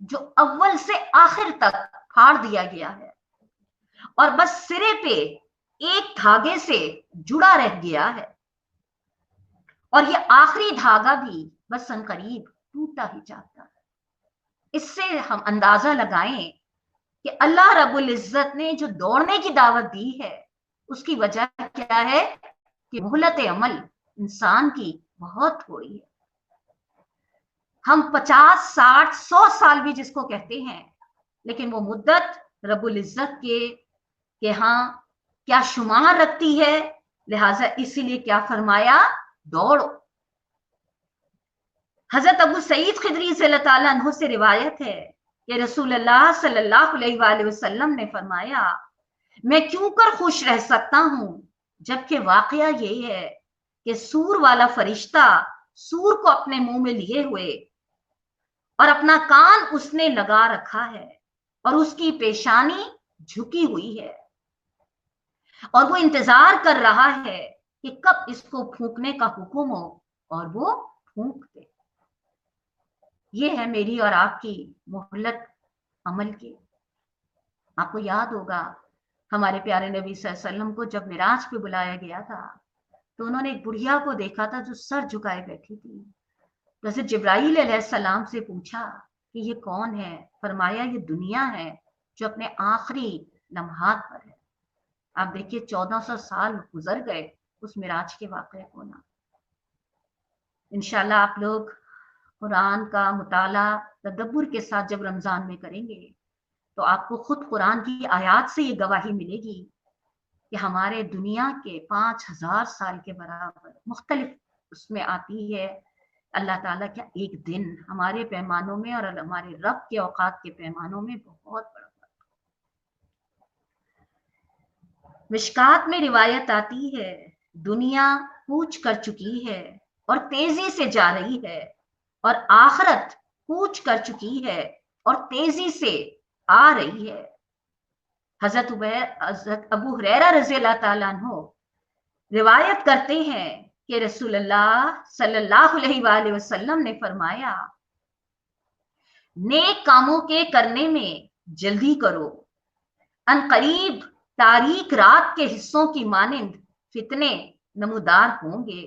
جو اول سے آخر تک پھاڑ دیا گیا ہے اور بس سرے پہ ایک دھاگے سے جڑا رہ گیا ہے، اور یہ آخری دھاگا بھی بس عنقریب ٹوٹا ہی جاتا ہے۔ اس سے ہم اندازہ لگائیں کہ اللہ رب العزت نے جو دوڑنے کی دعوت دی ہے اس کی وجہ کیا ہے کہ مہلت عمل انسان کی بہت تھوڑی ہے۔ ہم 50 60 100 سال بھی جس کو کہتے ہیں، لیکن وہ مدت رب العزت کے ہاں کیا شمار رکھتی ہے، لہٰذا اسی لیے کیا فرمایا، دوڑو۔ حضرت ابو سعید خدری رضی اللہ تعالیٰ عنہ سے روایت ہے کہ رسول اللہ صلی اللہ علیہ وآلہ وسلم نے فرمایا، میں کیوں کر خوش رہ سکتا ہوں جبکہ واقعہ یہ ہے کہ سور والا فرشتہ سور کو اپنے منہ میں لیے ہوئے اور اپنا کان اس نے لگا رکھا ہے اور اس کی پیشانی جھکی ہوئی ہے اور وہ انتظار کر رہا ہے کہ کب اس کو پھونکنے کا حکم ہو اور وہ پھونک دے۔ یہ ہے میری اور آپ کی مہلت عمل کی۔ آپ کو یاد ہوگا ہمارے پیارے نبی صلی اللہ علیہ وسلم کو جب معراج پہ بلایا گیا تھا تو انہوں نے ایک بڑھیا کو دیکھا تھا جو سر جھکائے بیٹھی تھی۔ جیسے جبرائیل علیہ السلام سے پوچھا کہ یہ کون ہے، فرمایا یہ دنیا ہے جو اپنے آخری لمحات پر ہے۔ آپ دیکھیے 1400 سال گزر گئے اس معراج کے واقعے کو نا۔ انشاءاللہ آپ لوگ قرآن کا مطالعہ تدبر کے ساتھ جب رمضان میں کریں گے تو آپ کو خود قرآن کی آیات سے یہ گواہی ملے گی کہ ہمارے دنیا کے 5000 سال کے برابر مختلف اس میں آتی ہے اللہ تعالیٰ کا ایک دن ہمارے پیمانوں میں اور ہمارے رب کے اوقات کے پیمانوں میں بہت بڑا فرق۔ مشکات میں روایت آتی ہے، دنیا کوچ کر چکی ہے اور تیزی سے جا رہی ہے، اور آخرت کوچ کر چکی ہے اور تیزی سے آ رہی ہے۔ حضرت ابو ہریرہ رضی اللہ تعالیٰ عنہ روایت کرتے ہیں کہ رسول اللہ صلی اللہ علیہ وآلہ وسلم نے فرمایا، نیک کاموں کے کرنے میں جلدی کرو، ان قریب تاریک رات کے حصوں کی مانند فتنے نمودار ہوں گے۔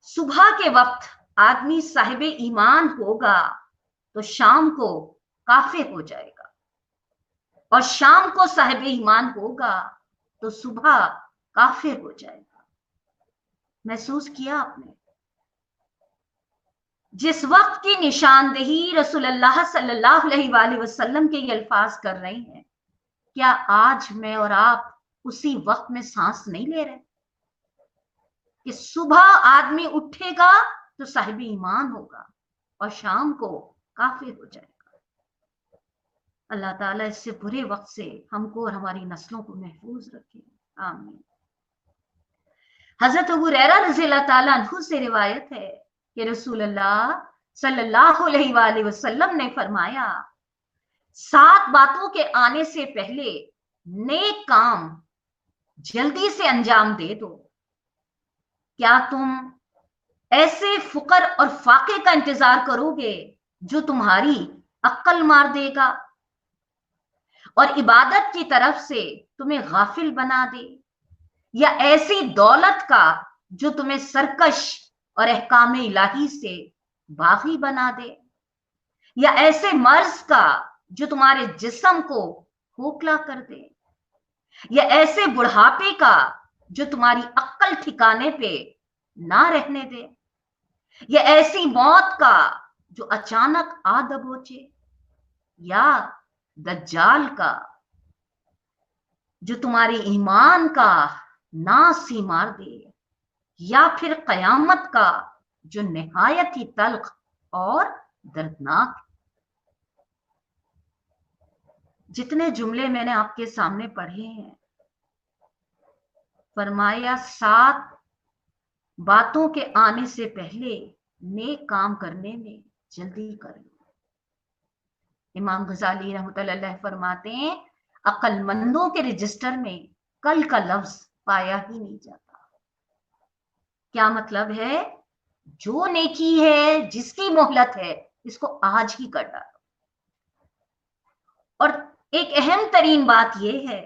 صبح کے وقت آدمی صاحب ایمان ہوگا تو شام کو کافر ہو جائے گا، اور شام کو صاحب ایمان ہوگا تو صبح کافر ہو جائے گا۔ محسوس کیا آپ نے؟ جس وقت کی نشاندہی رسول اللہ صلی اللہ علیہ وآلہ وسلم کے یہ الفاظ کر رہے ہیں، کیا آج میں اور آپ اسی وقت میں سانس نہیں لے رہے کہ صبح آدمی اٹھے گا تو صاحب ایمان ہوگا اور شام کو کافر ہو جائے گا؟ اللہ تعالیٰ اس سے برے وقت سے ہم کو اور ہماری نسلوں کو محفوظ رکھے، آمین۔ حضرت ابو ہریرہ رضی اللہ تعالیٰ عنہ سے روایت ہے کہ رسول اللہ صلی اللہ علیہ وآلہ وسلم نے فرمایا، 7 باتوں کے آنے سے پہلے نیک کام جلدی سے انجام دے دو۔ کیا تم ایسے فقر اور فاقے کا انتظار کرو گے جو تمہاری عقل مار دے گا اور عبادت کی طرف سے تمہیں غافل بنا دے، یا ایسی دولت کا جو تمہیں سرکش اور احکام الہی سے باغی بنا دے، یا ایسے مرض کا جو تمہارے جسم کو کھوکھلا کر دے، یا ایسے بڑھاپے کا جو تمہاری عقل ٹھکانے پہ نہ رہنے دے، یا ایسی موت کا جو اچانک آ دبوچے، یا دجال کا جو تمہارے ایمان کا ناس ہی مار دے، یا پھر قیامت کا جو نہایت ہی تلخ اور دردناک۔ جتنے جملے میں نے آپ کے سامنے پڑھے ہیں، فرمایا 7 باتوں کے آنے سے پہلے نیک کام کرنے میں جلدی کر لو۔ امام غزالی رحمۃ اللہ علیہ فرماتے ہیں، عقل مندوں کے رجسٹر میں کل کا لفظ پایا ہی نہیں جاتا۔ کیا مطلب ہے؟ جو نیکی ہے، جس کی مہلت ہے، اس کو آج ہی کر ڈالو. اور ایک اہم ترین بات یہ ہے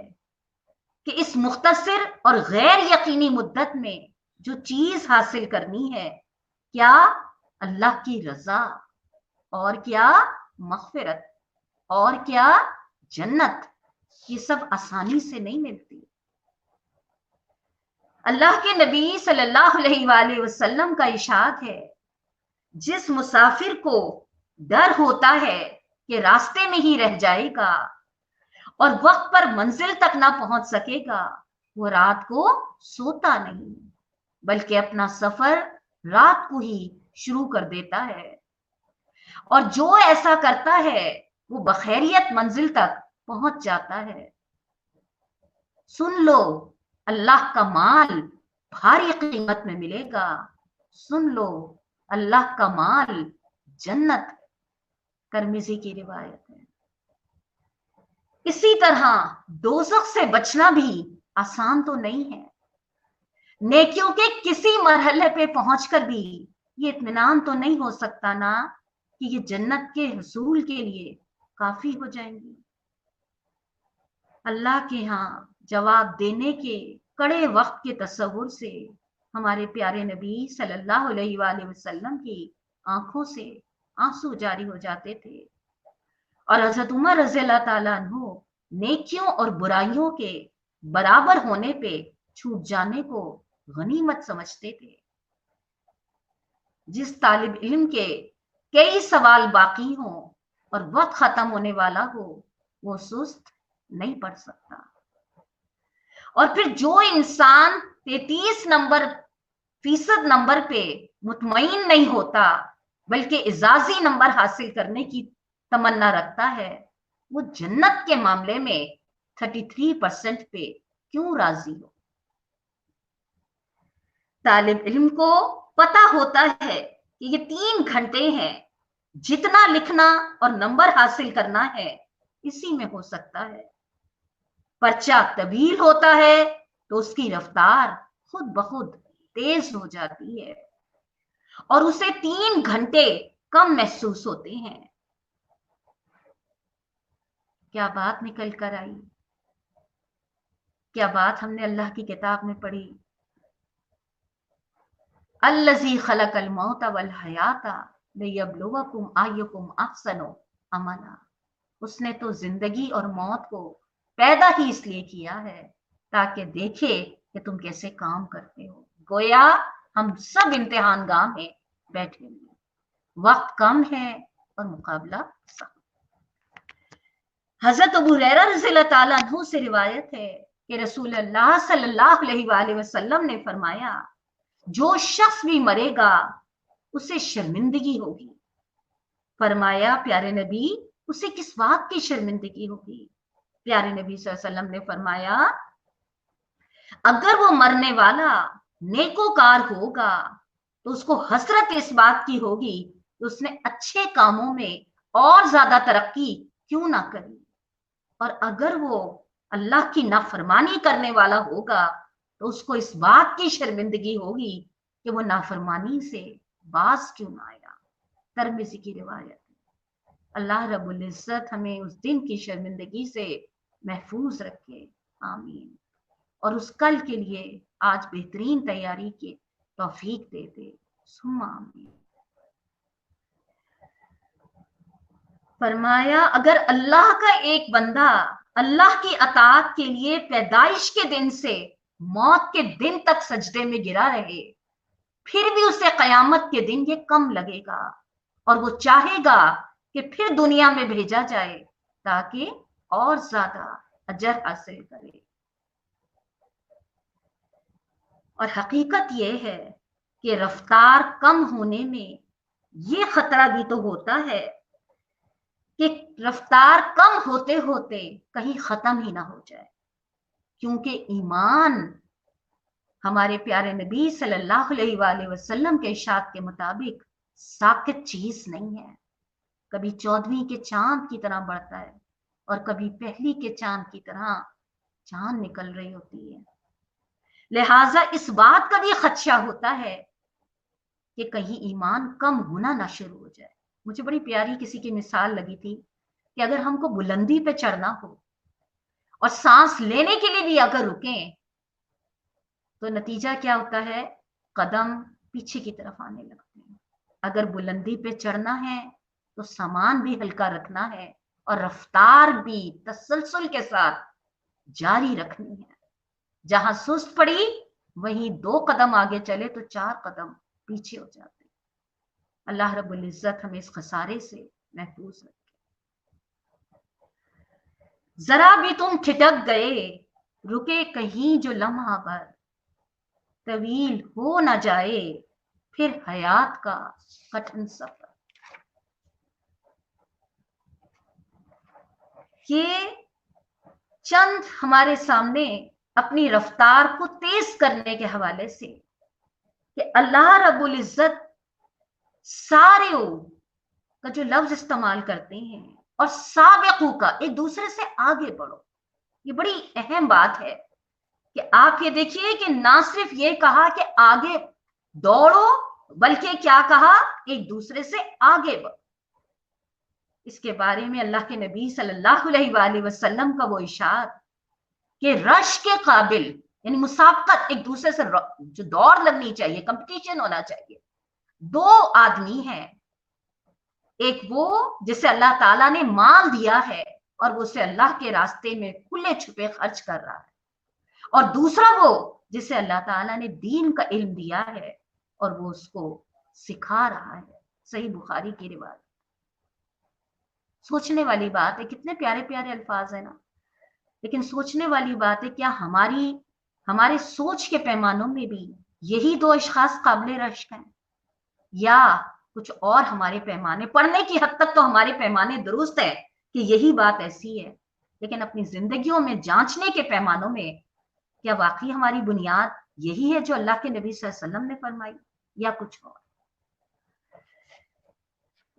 کہ اس مختصر اور غیر یقینی مدت میں جو چیز حاصل کرنی ہے، کیا؟ اللہ کی رضا، اور کیا؟ مغفرت، اور کیا؟ جنت. یہ سب آسانی سے نہیں ملتی. اللہ کے نبی صلی اللہ علیہ وآلہ وسلم کا ارشاد ہے، جس مسافر کو ڈر ہوتا ہے کہ راستے میں ہی رہ جائے گا اور وقت پر منزل تک نہ پہنچ سکے گا، وہ رات کو سوتا نہیں بلکہ اپنا سفر رات کو ہی شروع کر دیتا ہے، اور جو ایسا کرتا ہے وہ بخیریت منزل تک پہنچ جاتا ہے. سن لو، اللہ کا مال بھاری قیمت میں ملے گا. سن لو، اللہ کا مال جنت. ترمذی کی روایت ہے. اسی طرح دوزخ سے بچنا بھی آسان تو نہیں ہے. نیکیوں کے کسی مرحلے پہ پہنچ کر بھی یہ اطمینان تو نہیں ہو سکتا نا کہ یہ جنت کے حصول کے لیے کافی ہو جائیں گی. اللہ کے ہاں جواب دینے کے کڑے وقت کے تصور سے ہمارے پیارے نبی صلی اللہ علیہ وآلہ وسلم کی آنکھوں سے آنسو جاری ہو جاتے تھے، اور حضرت عمر رضی اللہ تعالیٰ عنہ نیکیوں اور برائیوں کے برابر ہونے پہ چھوٹ جانے کو غنیمت سمجھتے تھے. جس طالب علم کے کئی سوال باقی ہوں اور وقت ختم ہونے والا ہو، وہ سست نہیں پڑ سکتا. اور پھر جو انسان 33% نمبر پہ مطمئن نہیں ہوتا بلکہ اعزازی نمبر حاصل کرنے کی تمنا رکھتا ہے، وہ جنت کے معاملے میں 33% پہ کیوں راضی ہو؟ طالب علم کو پتا ہوتا ہے کہ یہ 3 گھنٹے ہیں، جتنا لکھنا اور نمبر حاصل کرنا ہے اسی میں ہو سکتا ہے. پرچہ طویل ہوتا ہے تو اس کی رفتار خود بخود تیز ہو جاتی ہے اور اسے 3 گھنٹے کم محسوس ہوتے ہیں. کیا بات نکل کر آئی؟ کیا بات ہم نے اللہ کی کتاب میں پڑھی؟ الذی خلق الموت والحیات لیبلوکم ایکم احسن عملا. اس نے تو زندگی اور موت کو پیدا ہی اس لیے کیا ہے تاکہ دیکھے کہ تم کیسے کام کرتے ہو. گویا ہم سب امتحان گاہ میں بیٹھے ہیں، وقت کم ہے اور مقابلہ سخت. حضرت ابو ہریرہ رضی اللہ تعالیٰ عنہ سے روایت ہے کہ رسول اللہ صلی اللہ علیہ وآلہ وسلم نے فرمایا، جو شخص بھی مرے گا اسے شرمندگی ہوگی. فرمایا پیارے نبی، اسے کس بات کی شرمندگی ہوگی؟ پیارے نبی صلی اللہ علیہ وسلم نے فرمایا، اگر وہ مرنے والا نیکوکار ہوگا تو اس کو حسرت اس بات کی ہوگی کہ اس نے اچھے کاموں میں اور زیادہ ترقی کیوں نہ کری، اور اگر وہ اللہ کی نافرمانی کرنے والا ہوگا تو اس کو اس بات کی شرمندگی ہوگی کہ وہ نافرمانی سے باز کیوں نہ آیا. ترمذی کی روایت. اللہ رب العزت ہمیں اس دن کی شرمندگی سے محفوظ رکھے، آمین. اور اس کل کے لیے آج بہترین تیاری کی توفیق دے دے، ثم آمین. فرمایا، اگر اللہ کا ایک بندہ اللہ کی اطاعت کے لیے پیدائش کے دن سے موت کے دن تک سجدے میں گرا رہے، پھر بھی اسے قیامت کے دن یہ کم لگے گا اور وہ چاہے گا کہ پھر دنیا میں بھیجا جائے تاکہ اور زیادہ اجر حاصل کرے. اور حقیقت یہ ہے کہ رفتار کم ہونے میں یہ خطرہ بھی تو ہوتا ہے کہ رفتار کم ہوتے ہوتے کہیں ختم ہی نہ ہو جائے، کیونکہ ایمان ہمارے پیارے نبی صلی اللہ علیہ وآلہ وسلم کے ارشاد کے مطابق ساکت چیز نہیں ہے. کبھی 14ویں کے چاند کی طرح بڑھتا ہے اور کبھی پہلی کے چاند کی طرح چاند نکل رہی ہوتی ہے. لہٰذا اس بات کا بھی خدشہ ہوتا ہے کہ کہیں ایمان کم ہونا نہ شروع ہو جائے. مجھے بڑی پیاری کسی کی مثال لگی تھی کہ اگر ہم کو بلندی پہ چڑھنا ہو اور سانس لینے کے لیے بھی اگر رکیں تو نتیجہ کیا ہوتا ہے؟ قدم پیچھے کی طرف آنے لگتے ہیں۔ اگر بلندی پہ چڑھنا ہے تو سامان بھی ہلکا رکھنا ہے اور رفتار بھی تسلسل کے ساتھ جاری رکھنی ہے۔ جہاں سست پڑی وہیں 2 قدم آگے چلے تو 4 قدم پیچھے ہو جاتے ہیں۔ اللہ رب العزت ہمیں اس خسارے سے محفوظ رکھے۔ ذرا بھی تم ٹھٹک گئے رکے کہیں جو لمحہ بھر، طویل ہو نہ جائے پھر حیات کا کٹھن سفر۔ یہ چند ہمارے سامنے اپنی رفتار کو تیز کرنے کے حوالے سے کہ اللہ رب العزت سارے کا جو لفظ استعمال کرتے ہیں اور سابقو کا ایک دوسرے سے آگے بڑھو، یہ بڑی اہم بات ہے کہ آپ یہ دیکھیے کہ نہ صرف یہ کہا کہ آگے دوڑو بلکہ کیا کہا؟ ایک دوسرے سے آگے بڑھو۔ اس کے بارے میں اللہ کے نبی صلی اللہ علیہ وآلہ وسلم کا وہ ارشاد کہ رش کے قابل یعنی مسابقت، ایک دوسرے سے جو دوڑ لگنی چاہیے، کمپٹیشن ہونا چاہیے، 2 آدمی ہیں، ایک وہ جسے اللہ تعالیٰ نے مال دیا ہے اور وہ اسے اللہ کے راستے میں کھلے چھپے خرچ کر رہا ہے، اور دوسرا وہ جسے اللہ تعالیٰ نے دین کا علم دیا ہے اور وہ اس کو سکھا رہا ہے۔ صحیح بخاری کی روایت۔ سوچنے والی بات ہے، کتنے پیارے پیارے الفاظ ہیں نا، لیکن سوچنے والی بات ہے کیا ہمارے سوچ کے پیمانوں میں بھی یہی 2 اشخاص قابل رشک ہیں، یا کچھ اور ہمارے پیمانے؟ پڑھنے کی حد تک تو ہمارے پیمانے درست ہے کہ یہی بات ایسی ہے، لیکن اپنی زندگیوں میں جانچنے کے پیمانوں میں کیا واقعی ہماری بنیاد یہی ہے جو اللہ کے نبی صلی اللہ علیہ وسلم نے فرمائی یا کچھ اور؟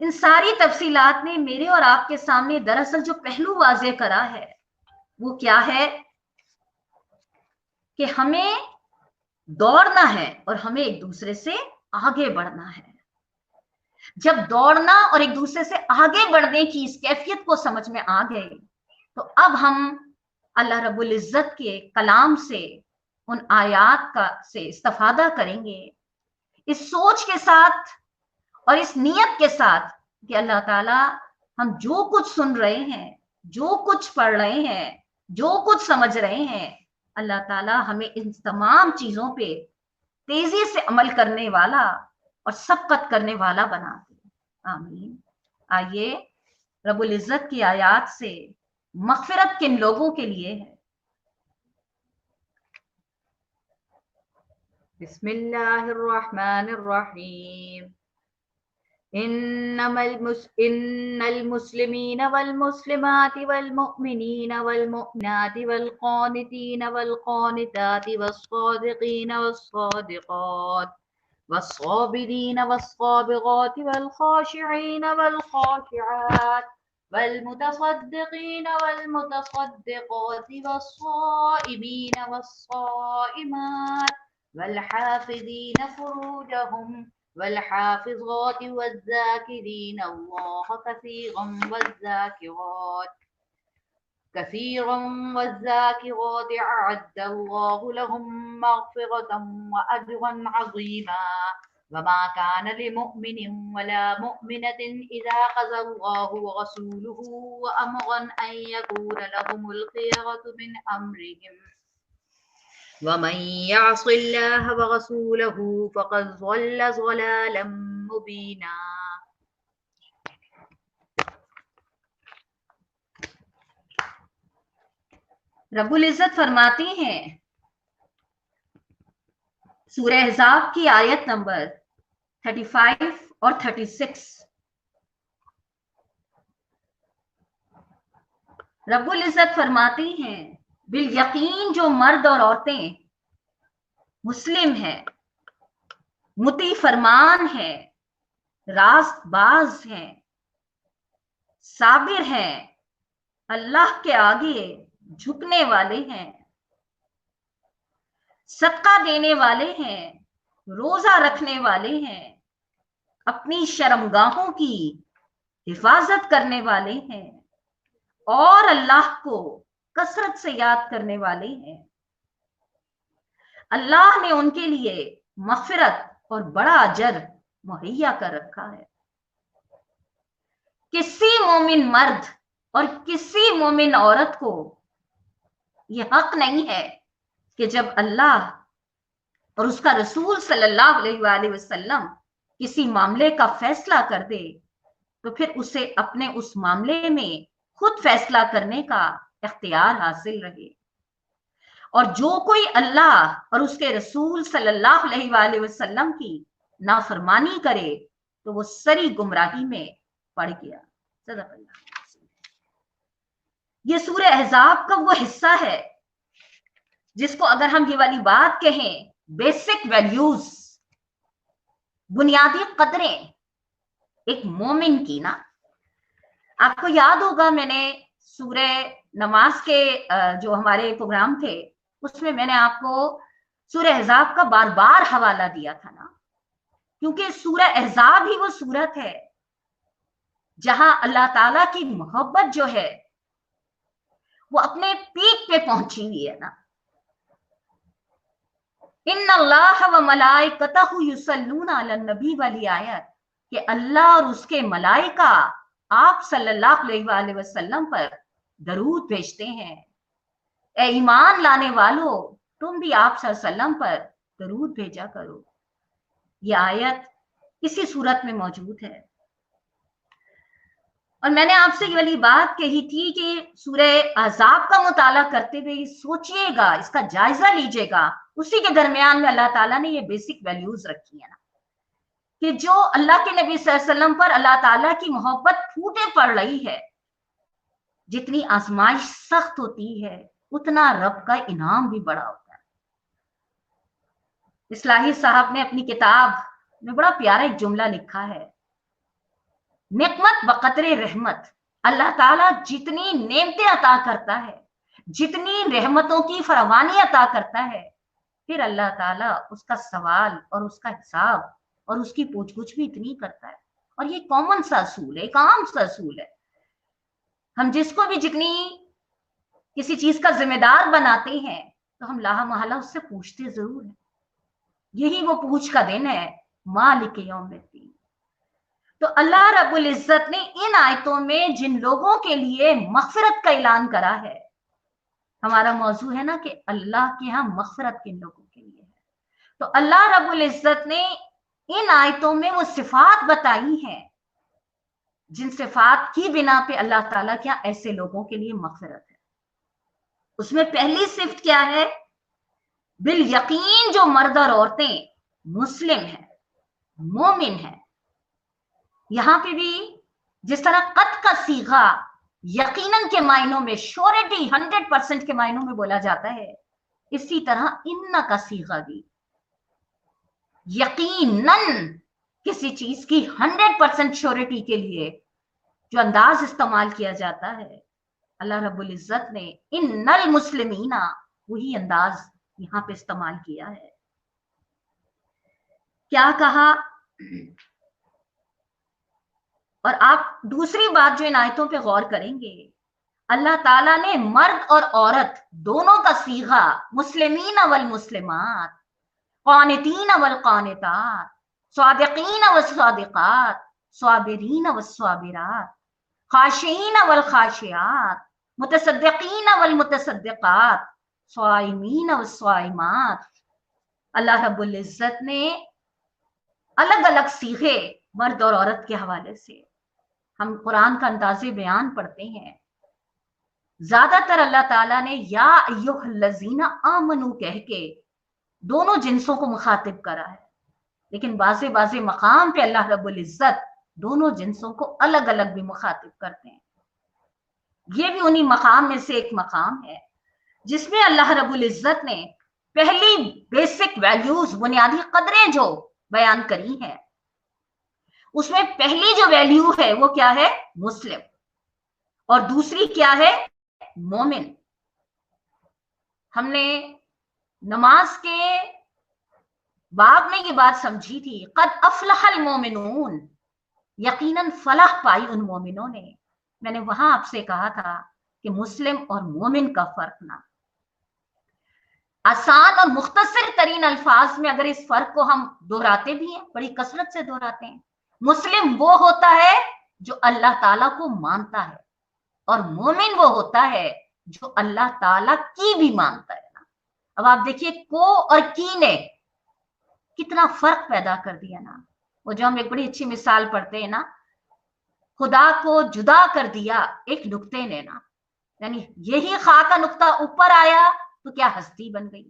ان ساری تفصیلات نے میرے اور آپ کے سامنے دراصل جو پہلو واضح کرا ہے وہ کیا ہے کہ ہمیں دوڑنا ہے اور ہمیں ایک دوسرے سے آگے بڑھنا ہے۔ جب دوڑنا اور ایک دوسرے سے آگے بڑھنے کی اس کیفیت کو سمجھ میں آ گئے تو اب ہم اللہ رب العزت کے کلام سے، ان آیات کا سے استفادہ کریں گے اس سوچ کے ساتھ اور اس نیت کے ساتھ کہ اللہ تعالیٰ ہم جو کچھ سن رہے ہیں، جو کچھ پڑھ رہے ہیں، جو کچھ سمجھ رہے ہیں، اللہ تعالیٰ ہمیں ان تمام چیزوں پہ تیزی سے عمل کرنے والا اور سبقت کرنے والا بنا دے۔ آمین۔ آئیے رب العزت کی آیات سے مغفرت کن لوگوں کے لیے ہے؟ بسم اللہ الرحمن الرحیم۔ ان المسلمین والمسلمات والمؤمنین والمؤمنات والقانتین والقانتات والصادقین والصادقات والصابرین والصابغات والخاشعین والخاشعات والمتصدقین والمتصدقات والصائمین والصائمات والحافظین فروجهم والحافظات والذاكرين الله كثيرا والذاكرات أعد الله لهم مغفرة وأجرا عظيما وما كان لمؤمن ولا مؤمنة إذا قضى الله ورسوله أمرا أن يكون لهم الخيرة من أمرهم ومن يعص الله ورسوله فقد ضل ضلالا مبينا۔ رب العزت فرماتے ہیں سورہ احزاب کی آیت نمبر 35 اور 36، رب العزت فرماتے ہیں بالیقین جو مرد اور عورتیں مسلم ہیں، مطیع فرمان ہیں، راست باز ہیں، صابر ہیں، اللہ کے آگے جھکنے والے ہیں، صدقہ دینے والے ہیں، روزہ رکھنے والے ہیں، اپنی شرمگاہوں کی حفاظت کرنے والے ہیں اور اللہ کو کثرت سے یاد کرنے والے ہیں، اللہ نے ان کے لیے مغفرت اور بڑا اجر مہیا کر رکھا ہے۔ کسی مومن مرد اور کسی مومن عورت کو یہ حق نہیں ہے کہ جب اللہ اور اس کا رسول صلی اللہ علیہ وآلہ وسلم کسی معاملے کا فیصلہ کر دے تو پھر اسے اپنے اس معاملے میں خود فیصلہ کرنے کا اختیار حاصل رہے، اور جو کوئی اللہ اور اس کے رسول صلی اللہ علیہ وآلہ وسلم کی نافرمانی کرے تو وہ سری گمراہی میں پڑ گیا۔ صدق اللہ۔ یہ سورہ احزاب کا وہ حصہ ہے جس کو اگر ہم یہ والی بات کہیں بیسک ویلیوز، بنیادی قدریں ایک مومن کی نا، آپ کو یاد ہوگا میں نے سورہ نماز کے جو ہمارے پروگرام تھے اس میں میں نے آپ کو سورہ احزاب کا بار بار حوالہ دیا تھا نا، کیونکہ سورہ احزاب ہی وہ سورت ہے جہاں اللہ تعالیٰ کی محبت جو ہے وہ اپنے پیک پہ پہنچی ہوئی ہے نا۔ ان اللہ و ملائکتہ یصلون علی النبی والی آیت کہ اللہ اور اس کے ملائکہ آپ صلی اللہ علیہ وآلہ وسلم پر درود بھیجتے ہیں۔ اے ایمان لانے والو تم بھی آپ صلی اللہ علیہ وسلم پر درود بھیجا کرو۔ یہ آیت اسی صورت میں موجود ہے، اور میں نے آپ سے یہ والی بات کہی تھی کہ سورہ احزاب کا مطالعہ کرتے ہوئے سوچئے گا، اس کا جائزہ لیجئے گا، اسی کے درمیان میں اللہ تعالیٰ نے یہ بیسک ویلیوز رکھی ہیں نا، کہ جو اللہ کے نبی صلی اللہ علیہ وسلم پر اللہ تعالیٰ کی محبت پھوٹے پڑ رہی ہے، جتنی آزمائش سخت ہوتی ہے اتنا رب کا انعام بھی بڑا ہوتا ہے۔ اصلاحی صاحب نے اپنی کتاب میں بڑا پیارا ایک جملہ لکھا ہے، نعمت بقدر رحمت، اللہ تعالیٰ جتنی نعمتیں عطا کرتا ہے، جتنی رحمتوں کی فراوانی عطا کرتا ہے، پھر اللہ تعالیٰ اس کا سوال اور اس کا حساب اور اس کی پوچھ گچھ بھی اتنی کرتا ہے۔ اور یہ کامن سا اصول ہے، ایک عام سا اصول ہے۔ ہم جس کو بھی جتنی کسی چیز کا ذمہ دار بناتے ہیں تو ہم لاہ محالہ اس سے پوچھتے ضرور ہیں۔ یہی وہ پوچھ کا دن ہے، مالک یوم الدین۔ تو اللہ رب العزت نے ان آیتوں میں جن لوگوں کے لیے مغفرت کا اعلان کرا ہے، ہمارا موضوع ہے نا کہ اللہ کے ہاں مغفرت کن لوگوں کے لیے ہے، تو اللہ رب العزت نے ان آیتوں میں وہ صفات بتائی ہیں جن صفات کی بنا پہ اللہ تعالیٰ کیا ایسے لوگوں کے لیے مغفرت ہے۔ اس میں پہلی صفت کیا ہے؟ بالیقین جو مرد اور عورتیں مسلم ہیں، مومن ہیں۔ یہاں پہ بھی جس طرح قط کا صیغہ یقیناً کے معنوں میں، شورٹی 100% کے معنوں میں بولا جاتا ہے، اسی طرح ان کا صیغہ بھی یقیناً کسی چیز کی 100% شورٹی کے لیے جو انداز استعمال کیا جاتا ہے، اللہ رب العزت نے ان المسلمین وہی انداز یہاں پہ استعمال کیا ہے۔ کیا کہا؟ اور آپ دوسری بات جو ان آیتوں پہ غور کریں گے، اللہ تعالیٰ نے مرد اور عورت دونوں کا صیغہ مسلمین والمسلمات، قانتین والقانتات، صادقین والصادقات، صابرین والصابرات، خاشعین والخاشعات، متصدقین والمتصدقات، صائمین والصائمات، اللہ رب العزت نے الگ الگ صیغے مرد اور عورت کے حوالے سے، ہم قرآن کا انداز بیان پڑھتے ہیں، زیادہ تر اللہ تعالیٰ نے یا ایھا الذین آمنو کہہ کے دونوں جنسوں کو مخاطب کرا ہے، لیکن بعض مقام پہ اللہ رب العزت دونوں جنسوں کو الگ الگ بھی مخاطب کرتے ہیں۔ یہ بھی انہی مقام میں سے ایک مقام ہے جس میں اللہ رب العزت نے پہلی بیسک ویلیوز، بنیادی قدریں جو بیان کری ہیں، اس میں پہلی جو ویلیو ہے وہ کیا ہے؟ مسلم، اور دوسری کیا ہے؟ مومن۔ ہم نے نماز کے باب میں یہ بات سمجھی تھی، قد افلح المومنون، یقیناً فلاح پائی ان مومنوں نے. میں نے وہاں آپ سے کہا تھا کہ مسلم اور مومن کا فرق نہ. آسان اور مختصر ترین الفاظ میں اگر اس فرق کو ہم دہراتے بھی ہیں, بڑی کثرت سے دہراتے ہیں, مسلم وہ ہوتا ہے جو اللہ تعالیٰ کو مانتا ہے, اور مومن وہ ہوتا ہے جو اللہ تعالیٰ کی بھی مانتا ہے. اب آپ دیکھیے کو اور کی نے کتنا فرق پیدا کر دیا نا. وہ جو ہم ایک بڑی اچھی مثال پڑھتے ہیں نا, خدا کو جدا کر دیا ایک نقطے نے نا, یعنی یہی خا کا نقطہ اوپر آیا تو کیا ہستی بن گئی,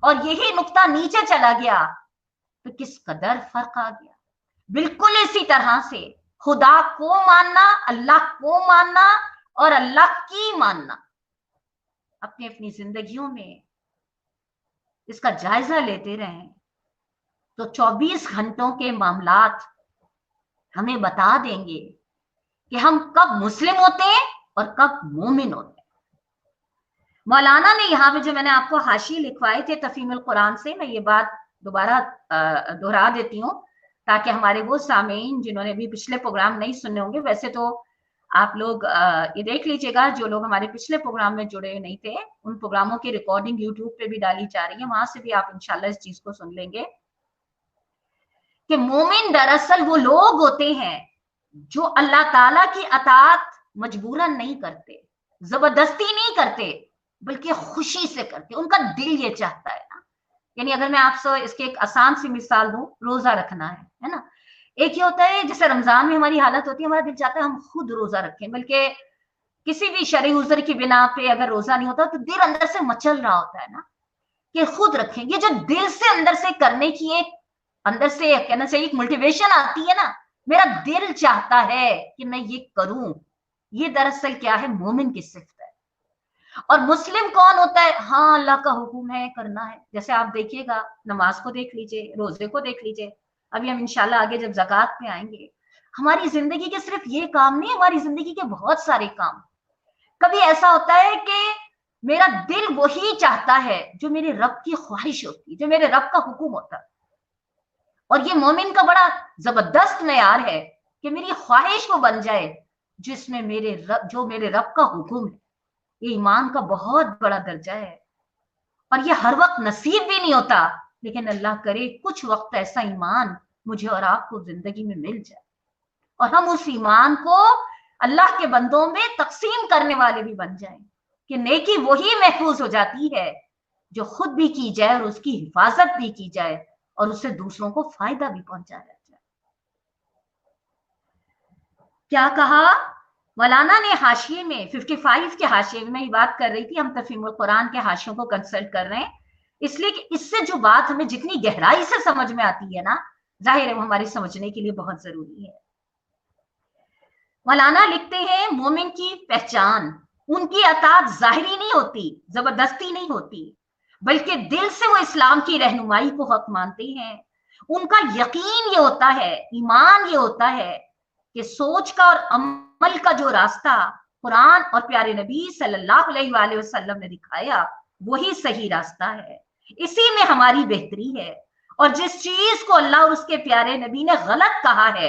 اور یہی نقطہ نیچے چلا گیا تو کس قدر فرق آ گیا. بالکل اسی طرح سے خدا کو ماننا, اللہ کو ماننا اور اللہ کی ماننا, اپنی اپنی زندگیوں میں اس کا جائزہ لیتے رہیں تو 24 گھنٹوں کے معاملات ہمیں بتا دیں گے کہ ہم کب مسلم ہوتے ہیں اور کب مومن ہوتے ہیں. مولانا نے یہاں پہ جو میں نے آپ کو حاشیے لکھوائے تھے تفہیم القرآن سے, میں یہ بات دوبارہ دہرا دیتی ہوں تاکہ ہمارے وہ سامعین جنہوں نے بھی پچھلے پروگرام نہیں سننے ہوں گے, ویسے تو آپ لوگ یہ دیکھ لیجئے گا جو لوگ ہمارے پچھلے پروگرام میں جڑے نہیں تھے, ان پروگراموں کی ریکارڈنگ یوٹیوب پہ بھی ڈالی جا رہی ہے, وہاں سے بھی آپ انشاءاللہ اس چیز کو سن لیں گے کہ مومن دراصل وہ لوگ ہوتے ہیں جو اللہ تعالیٰ کی اطاعت مجبوراً نہیں کرتے, زبردستی نہیں کرتے, بلکہ خوشی سے کرتے, ان کا دل یہ چاہتا ہے نا. یعنی اگر میں آپ سے اس کی ایک آسان سی مثال دوں, روزہ رکھنا ہے نا, ایک یہ ہوتا ہے جیسے رمضان میں ہماری حالت ہوتی ہے, ہمارا دل چاہتا ہے ہم خود روزہ رکھیں, بلکہ کسی بھی شرعی عذر کی بنا پہ اگر روزہ نہیں ہوتا تو دل اندر سے مچل رہا ہوتا ہے نا کہ خود رکھیں. یہ جو دل سے اندر سے کرنے کی ایک اندر سے کہنا چاہیے ایک موٹیویشن آتی ہے نا, میرا دل چاہتا ہے کہ میں یہ کروں, یہ دراصل کیا ہے, مومن کی صفت ہے. اور مسلم کون ہوتا ہے, ہاں اللہ کا حکم ہے کرنا ہے. جیسے آپ دیکھیے گا نماز کو دیکھ لیجئے, روزے کو دیکھ لیجئے, ابھی ہم انشاءاللہ آگے جب زکوٰۃ پہ آئیں گے, ہماری زندگی کے صرف یہ کام نہیں, ہماری زندگی کے بہت سارے کام. کبھی ایسا ہوتا ہے کہ میرا دل وہی چاہتا ہے جو میرے رب کی خواہش ہوتی, جو میرے رب کا حکم ہوتا, اور یہ مومن کا بڑا زبردست معیار ہے کہ میری خواہش وہ بن جائے جس میں جو میرے رب کا حکم ہے. یہ ایمان کا بہت بڑا درجہ ہے, اور یہ ہر وقت نصیب بھی نہیں ہوتا, لیکن اللہ کرے کچھ وقت ایسا ایمان مجھے اور آپ کو زندگی میں مل جائے, اور ہم اس ایمان کو اللہ کے بندوں میں تقسیم کرنے والے بھی بن جائیں کہ نیکی وہی محفوظ ہو جاتی ہے جو خود بھی کی جائے اور اس کی حفاظت بھی کی جائے اور اس سے دوسروں کو فائدہ بھی پہنچایا جائے. کیا کہا مولانا نے حاشیے میں 55 کے حاشیے میں یہ بات کر رہی تھی, ہم تفہیم القرآن کے حاشیوں کو کنسلٹ کر رہے ہیں اس لیے کہ اس سے جو بات ہمیں جتنی گہرائی سے سمجھ میں آتی ہے نا, ظاہر ہے وہ ہمارے سمجھنے کے لیے بہت ضروری ہے. مولانا لکھتے ہیں مومن کی پہچان, ان کی اطاعت ظاہری نہیں ہوتی, زبردستی نہیں ہوتی, بلکہ دل سے وہ اسلام کی رہنمائی کو حق مانتے ہیں. ان کا یقین یہ ہوتا ہے, ایمان یہ ہوتا ہے کہ سوچ کا اور عمل کا جو راستہ قرآن اور پیارے نبی صلی اللہ علیہ وآلہ وسلم نے دکھایا وہی صحیح راستہ ہے, اسی میں ہماری بہتری ہے. اور جس چیز کو اللہ اور اس کے پیارے نبی نے غلط کہا ہے,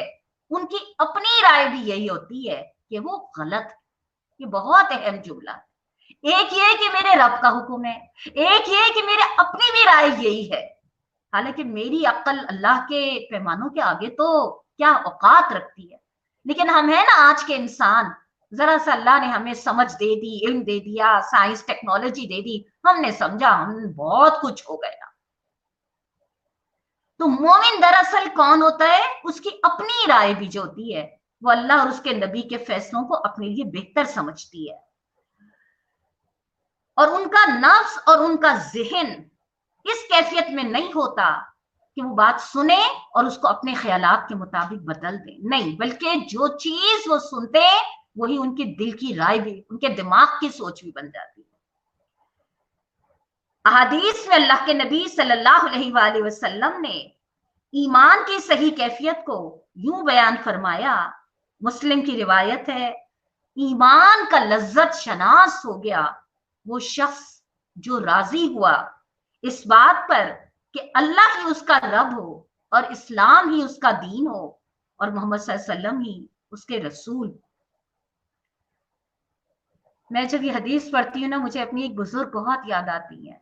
ان کی اپنی رائے بھی یہی ہوتی ہے کہ وہ غلط ہے. یہ بہت اہم جملہ ہے. ایک یہ کہ میرے رب کا حکم ہے, ایک یہ کہ میرے اپنی بھی رائے یہی ہے, حالانکہ میری عقل اللہ کے پیمانوں کے آگے تو کیا اوقات رکھتی ہے. لیکن ہم ہیں نا آج کے انسان, ذرا سا اللہ نے ہمیں سمجھ دے دی, علم دے دیا, سائنس ٹیکنالوجی دے دی, ہم نے سمجھا ہم بہت کچھ ہو گیا. تو مومن دراصل کون ہوتا ہے, اس کی اپنی رائے بھی جو ہوتی ہے وہ اللہ اور اس کے نبی کے فیصلوں کو اپنے لیے بہتر سمجھتی ہے, اور ان کا نفس اور ان کا ذہن اس کیفیت میں نہیں ہوتا کہ وہ بات سنے اور اس کو اپنے خیالات کے مطابق بدل دیں, نہیں, بلکہ جو چیز وہ سنتے ہیں وہی ان کے دل کی رائے بھی, ان کے دماغ کی سوچ بھی بن جاتی ہے. احادیث میں اللہ کے نبی صلی اللہ علیہ وآلہ وسلم نے ایمان کی صحیح کیفیت کو یوں بیان فرمایا. مسلم کی روایت ہے, ایمان کا لذت شناس ہو گیا وہ شخص جو راضی ہوا اس بات پر کہ اللہ ہی اس کا رب ہو اور اسلام ہی اس کا دین ہو, اور محمد صلی اللہ علیہ وسلم ہی اس کے رسول۔ میں جب یہ حدیث پڑھتی ہوں نا، مجھے اپنی ایک بزرگ بہت یاد آتی ہے،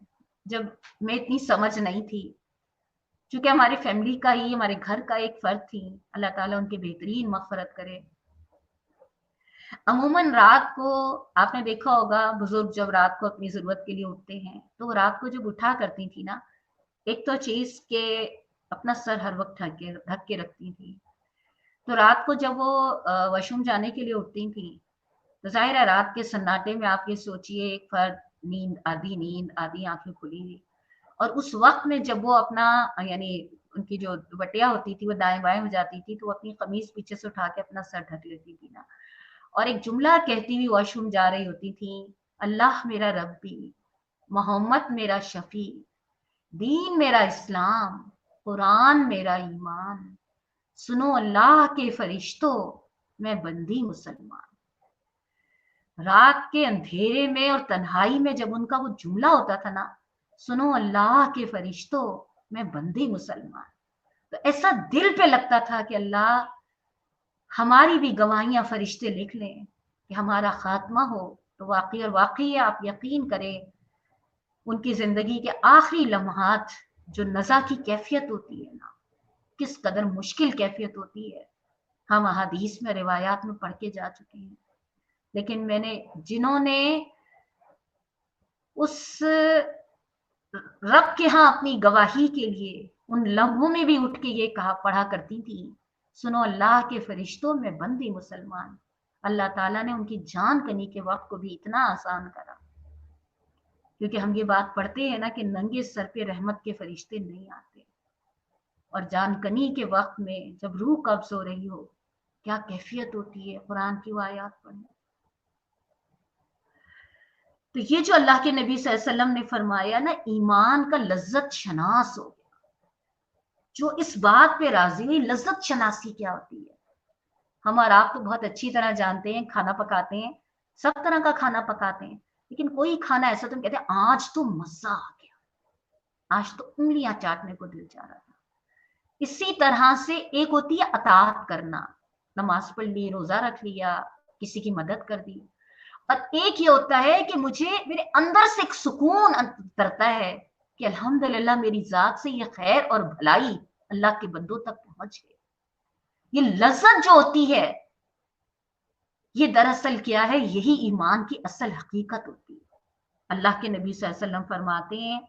جب میں اتنی سمجھ نہیں تھی، چونکہ ہماری فیملی کا ہی، ہمارے گھر کا ایک فرد تھی، اللہ تعالیٰ ان کی بہترین مغفرت کرے۔ عموماً رات کو آپ نے دیکھا ہوگا، بزرگ جب رات کو اپنی ضرورت کے لیے اٹھتے ہیں تو وہ رات کو جب اٹھا کرتی تھی نا، ایک تو چیز کہ اپنا سر ہر وقت ڈھک کے رکھتی تھی، تو رات کو جب وہ واش روم جانے کے لیے اٹھتی تھی تو ظاہر ہے رات کے سناٹے میں آپ یہ سوچئے ایک فرد نیند آدھی آنکھیں کھلی ہوئی، اور اس وقت میں جب وہ اپنا یعنی ان کی جو بٹیا ہوتی تھی وہ دائیں بائیں ہو جاتی تھی، تو وہ اپنی قمیض پیچھے سے اٹھا کے اپنا سر ڈھک لیتی تھی نا، اور ایک جملہ کہتی ہوئی واش روم جا رہی ہوتی تھی، اللہ میرا ربی، محمد میرا شفیع، دین میرا اسلام، قرآن میرا ایمان، سنو اللہ کے فرشتوں میں بندی مسلمان۔ رات کے اندھیرے میں اور تنہائی میں جب ان کا وہ جملہ ہوتا تھا نا، سنو اللہ کے فرشتوں میں بندی مسلمان، تو ایسا دل پہ لگتا تھا کہ اللہ ہماری بھی گواہیاں فرشتے لکھ لیں کہ ہمارا خاتمہ ہو تو واقعی اور واقعی آپ یقین کریں ان کی زندگی کے آخری لمحات جو نزا کی کیفیت ہوتی ہے نا، کس قدر مشکل کیفیت ہوتی ہے، ہم احادیث میں روایات میں پڑھ کے جا چکے ہیں، لیکن میں نے جنہوں نے اس رب کے ہاں اپنی گواہی کے لیے ان لمحوں میں بھی اٹھ کے یہ کہا پڑھا کرتی تھی، سنو اللہ کے فرشتوں میں بندی مسلمان، اللہ تعالیٰ نے ان کی جان کنی کے وقت کو بھی اتنا آسان کرا، کیونکہ ہم یہ بات پڑھتے ہیں نا کہ ننگے سر پہ رحمت کے فرشتے نہیں آتے، اور جان کنی کے وقت میں جب روح قبض ہو رہی ہو کیا کیفیت ہوتی ہے قرآن کی وہ آیات پڑھنے۔ تو یہ جو اللہ کے نبی صلی اللہ علیہ وسلم نے فرمایا نا، ایمان کا لذت شناس ہو گیا، جو اس بات پہ راضی ہوئی۔ لذت شناسی کیا ہوتی ہے؟ ہم اور آپ تو بہت اچھی طرح جانتے ہیں، کھانا پکاتے ہیں، سب طرح کا کھانا پکاتے ہیں، لیکن کوئی کھانا ایسا تو ہم کہتے ہیں آج تو مزہ آ گیا، آج تو انگلیاں چاٹنے کو دل چاہ رہا تھا۔ اسی طرح سے ایک ہوتی ہے اطاعت کرنا، نماز پڑھ لی، روزہ رکھ لیا، کسی کی مدد کر دی، اور ایک یہ ہوتا ہے کہ مجھے میرے اندر سے ایک سکون اترتا ہے کہ الحمدللہ میری ذات سے یہ خیر اور بھلائی اللہ کے بندوں تک پہنچ گئی۔ یہ لذت جو ہوتی ہے، یہ دراصل کیا ہے؟ یہی ایمان کی اصل حقیقت ہوتی ہے۔ اللہ کے نبی صلی اللہ علیہ وسلم فرماتے ہیں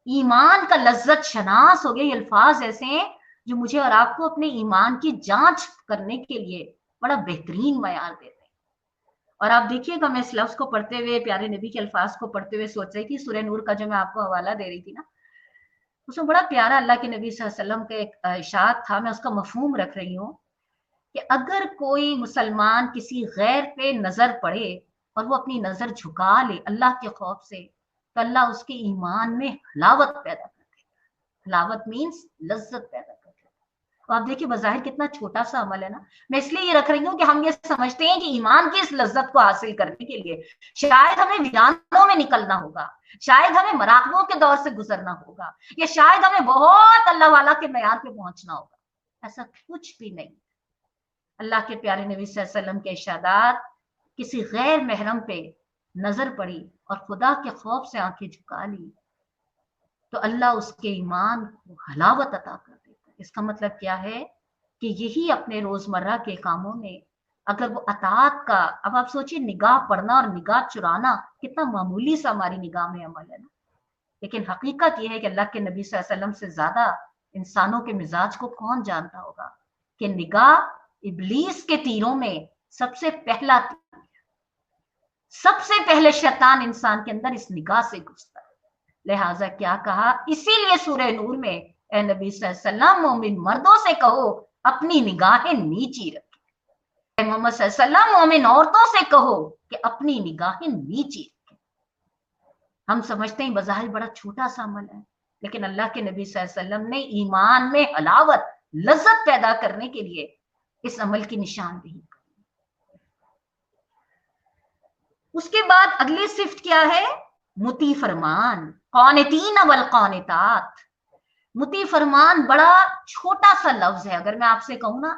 ایمان کا لذت شناس ہو گیا۔ یہ الفاظ ایسے ہیں جو مجھے اور آپ کو اپنے ایمان کی جانچ کرنے کے لیے بڑا بہترین معیار دیتے ہیں۔ اور آپ دیکھیے گا، میں اس لفظ کو پڑھتے ہوئے، پیارے نبی کے الفاظ کو پڑھتے ہوئے سوچ رہی تھی، سورہ نور کا جو میں آپ کو حوالہ دے رہی تھی نا، اس میں بڑا پیارا اللہ کے نبی صلی اللہ علیہ وسلم کا ایک ارشاد تھا، میں اس کا مفہوم رکھ رہی ہوں کہ اگر کوئی مسلمان کسی غیر پہ نظر پڑے اور وہ اپنی نظر جھکا لے اللہ کے خوف سے، تو اللہ اس کے ایمان میں حلاوت پیدا کر دیتا۔ حلاوت مینس لذت پیدا کر دیتا۔ اور آپ دیکھیے بظاہر کتنا چھوٹا سا عمل ہے نا، میں اس لیے یہ رکھ رہی ہوں کہ ہم یہ سمجھتے ہیں کہ ایمان کی اس لذت کو حاصل کرنے کے لیے شاید ہمیں ویرانوں میں نکلنا ہوگا، شاید ہمیں مراحلوں کے دور سے گزرنا ہوگا، یا شاید ہمیں بہت اللہ والا کے معیار پہ پہنچنا ہوگا۔ ایسا کچھ بھی نہیں۔ اللہ کے پیارے نبی صلی اللہ علیہ وسلم کے ارشادات، کسی غیر محرم پہ نظر پڑی اور خدا کے خوف سے آنکھیں جھکا لی تو اللہ اس کے ایمان کو حلاوت عطا کر دیتا ہے۔ اس کا مطلب کیا ہے کہ یہی اپنے روزمرہ کے کاموں میں اگر وہ اطاعت کا، اب آپ سوچئے نگاہ پڑھنا اور نگاہ چرانا کتنا معمولی سا ہماری نگاہ میں عمل ہے نا، لیکن حقیقت یہ ہے کہ اللہ کے نبی صلی اللہ علیہ وسلم سے زیادہ انسانوں کے مزاج کو کون جانتا ہوگا کہ نگاہ ابلیس کے تیروں میں سب سے پہلا تیر، سب سے پہلے شیطان انسان کے اندر اس نگاہ سے گھستا ہے۔ لہٰذا کیا کہا؟ اسی لیے سورہ نور میں اے نبی صلی اللہ علیہ وسلم مومن مردوں سے کہو اپنی نگاہیں نیچی رکھیں، اے محمد صلی اللہ علیہ وسلم مومن عورتوں سے کہو کہ اپنی نگاہیں نیچی رکھیں۔ ہم سمجھتے ہیں بظاہر بڑا چھوٹا سا عمل ہے، لیکن اللہ کے نبی صلی اللہ علیہ وسلم نے ایمان میں حلاوت، لذت پیدا کرنے کے لیے اس عمل کی نشاندہی کی۔ اس کے بعد اگلی صفت کیا ہے؟ مطیع فرمان، قانتین والقانتات، متی فرمان بڑا چھوٹا سا لفظ ہے. اگر میں آپ سے کہوں نا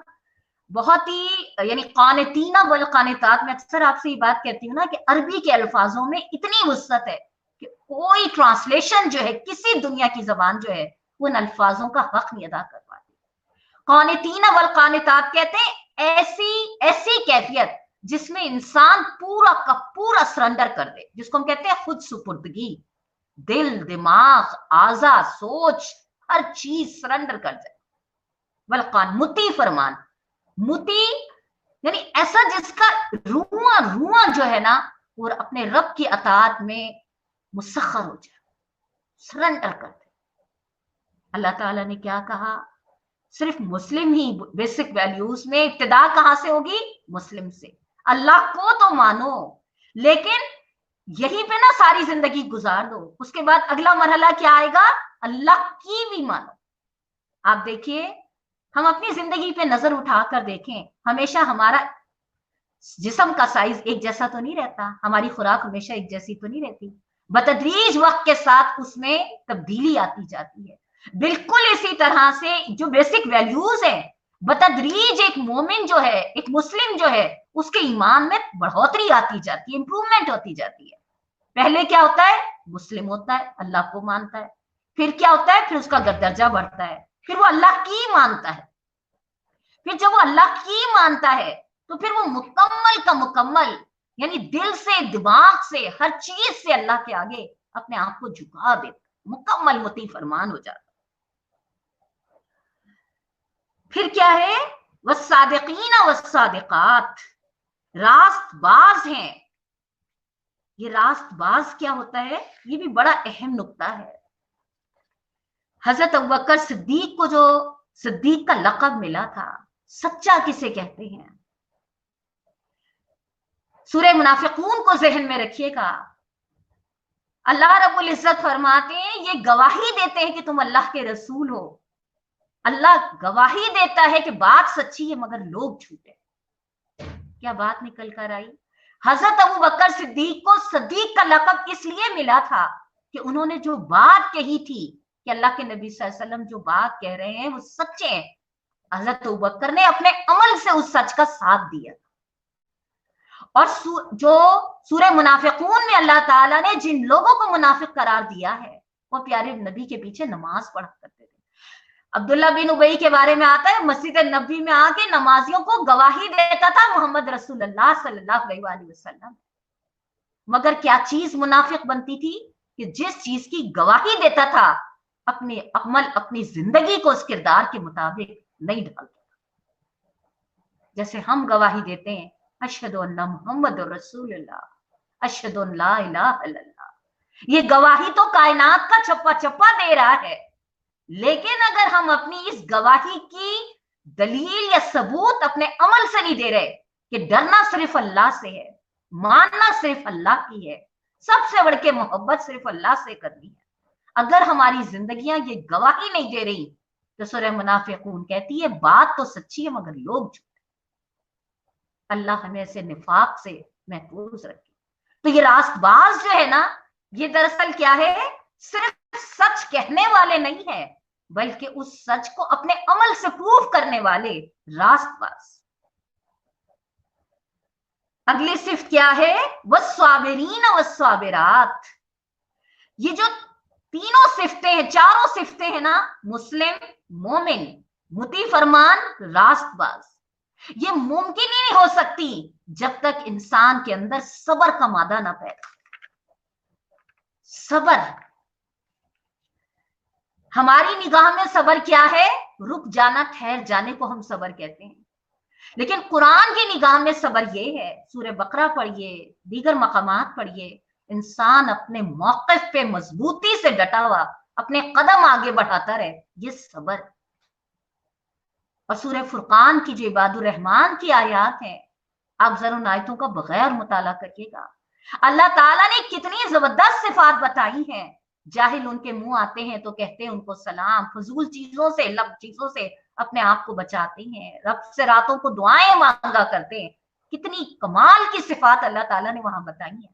بہت ہی یعنی قانتین والقانتات، میں اکثر آپ سے یہ بات کہتی ہوں نا کہ عربی کے الفاظوں میں اتنی وسعت ہے کہ کوئی ٹرانسلیشن جو ہے کسی دنیا کی زبان جو ہے وہ ان الفاظوں کا حق نہیں ادا کر پاتی. قانتین والقانتات کہتے ہیں ایسی کیفیت جس میں انسان پورا کا پورا سرنڈر کر دے، جس کو ہم کہتے ہیں خود سپردگی. دل، دماغ، اعضا، سوچ، ہر چیز سرنڈر کر جائے. والقان متی فرمان، متی یعنی ایسا جس کا رواں جو ہے نا وہ اپنے رب کی اطاعت میں مسخر ہو جائے، سرنڈر کر دے. اللہ تعالیٰ نے کیا کہا؟ صرف مسلم ہی بیسک ویلیوز میں ابتدا کہاں سے ہوگی؟ مسلم سے. اللہ کو تو مانو لیکن یہی پہ نہ ساری زندگی گزار دو. اس کے بعد اگلا مرحلہ کیا آئے گا؟ اللہ کی بھی مانو. آپ دیکھیے ہم اپنی زندگی پہ نظر اٹھا کر دیکھیں، ہمیشہ ہمارا جسم کا سائز ایک جیسا تو نہیں رہتا، ہماری خوراک ہمیشہ ایک جیسی تو نہیں رہتی. بتدریج وقت کے ساتھ اس میں تبدیلی آتی جاتی ہے. بالکل اسی طرح سے جو بیسک ویلیوز ہیں بتدریج ایک مومن جو ہے، ایک مسلم جو ہے، اس کے ایمان میں بڑھوتری آتی جاتی ہے، امپروومنٹ ہوتی جاتی ہے. پہلے کیا ہوتا ہے؟ مسلم ہوتا ہے، اللہ کو مانتا ہے. پھر کیا ہوتا ہے؟ پھر اس کا درجہ بڑھتا ہے، پھر وہ اللہ کی مانتا ہے. پھر جب وہ اللہ کی مانتا ہے تو پھر وہ مکمل کا مکمل یعنی دل سے، دماغ سے، ہر چیز سے اللہ کے آگے اپنے آپ کو جھکا دیتا، مکمل مطیع فرمان ہو جاتا. پھر کیا ہے؟ والصادقین والصادقات، راست باز ہیں. یہ راست باز کیا ہوتا ہے؟ یہ بھی بڑا اہم نقطہ ہے. حضرت ابوبکر صدیق کو جو صدیق کا لقب ملا تھا، سچا کسے کہتے ہیں؟ سورہ منافقون کو ذہن میں رکھیے گا. اللہ رب العزت فرماتے ہیں یہ گواہی دیتے ہیں کہ تم اللہ کے رسول ہو. اللہ گواہی دیتا ہے کہ بات سچی ہے مگر لوگ جھوٹے. کیا بات نکل کر آئی؟ حضرت ابوبکر صدیق کو صدیق کا لقب اس لیے ملا تھا کہ انہوں نے جو بات کہی تھی کہ اللہ کے نبی صلی اللہ علیہ وسلم جو بات کہہ رہے ہیں وہ سچے ہیں. حضرت ابوبکر نے اپنے عمل سے اس سچ کا ساتھ دیا. اور جو سورہ منافقون میں اللہ تعالیٰ نے جن لوگوں کو منافق قرار دیا ہے وہ پیارے نبی کے پیچھے نماز پڑھا کرتے تھے. عبداللہ بن ابی کے بارے میں آتا ہے مسجد نبوی میں آ کے نمازیوں کو گواہی دیتا تھا محمد رسول اللہ صلی اللہ علیہ وآلہ وسلم. مگر کیا چیز منافق بنتی تھی کہ جس چیز کی گواہی دیتا تھا اپنے عمل، اپنی زندگی کو اس کردار کے مطابق نہیں ڈھالتا. جیسے ہم گواہی دیتے ہیں اشہد ان محمد رسول اللہ، اشہد ان لا الہ الا اللہ. یہ گواہی تو کائنات کا چپا چپا دے رہا ہے، لیکن اگر ہم اپنی اس گواہی کی دلیل یا ثبوت اپنے عمل سے نہیں دے رہے کہ ڈرنا صرف اللہ سے ہے، ماننا صرف اللہ کی ہے، سب سے بڑھ کے محبت صرف اللہ سے کرنی ہے، اگر ہماری زندگیاں یہ گواہی نہیں دے رہی تو سورہ منافقون کہتی ہے بات تو سچی ہے مگر لوگ جھوٹے. اللہ ہمیں ایسے نفاق سے محفوظ رکھے. تو یہ راست باز جو ہے نا، یہ دراصل کیا ہے؟ صرف سچ کہنے والے نہیں ہیں بلکہ اس سچ کو اپنے عمل سے پروف کرنے والے راست باز. اگلی صفت کیا ہے؟ والصابرین والصابرات. یہ جو تینوں صفتیں ہیں، چاروں صفتیں ہیں نا، مسلم، مومن، مطیع فرمان، راست باز، یہ ممکن ہی نہیں ہو سکتی جب تک انسان کے اندر صبر کا مادہ نہ پیدا. صبر، ہماری نگاہ میں صبر کیا ہے؟ رک جانا، ٹھہر جانے کو ہم صبر کہتے ہیں. لیکن قرآن کی نگاہ میں صبر یہ ہے، سورہ بقرہ پڑھیے، دیگر مقامات پڑھیے، انسان اپنے موقف پہ مضبوطی سے ڈٹا ہوا اپنے قدم آگے بڑھاتا رہے، یہ صبر. اور سورہ فرقان کی جو عباد الرحمان کی آیات ہیں، آپ ذرا ان آیتوں کا بغیر مطالعہ کریے گا. اللہ تعالیٰ نے کتنی زبردست صفات بتائی ہیں. جاہل ان کے منہ آتے ہیں تو کہتے ہیں ان کو سلام، فضول چیزوں سے، لب چیزوں سے اپنے آپ کو بچاتے ہیں، رب سے راتوں کو دعائیں مانگا کرتے ہیں. کتنی کمال کی صفات اللہ تعالیٰ نے وہاں بتائی ہیں.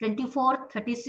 24, 36,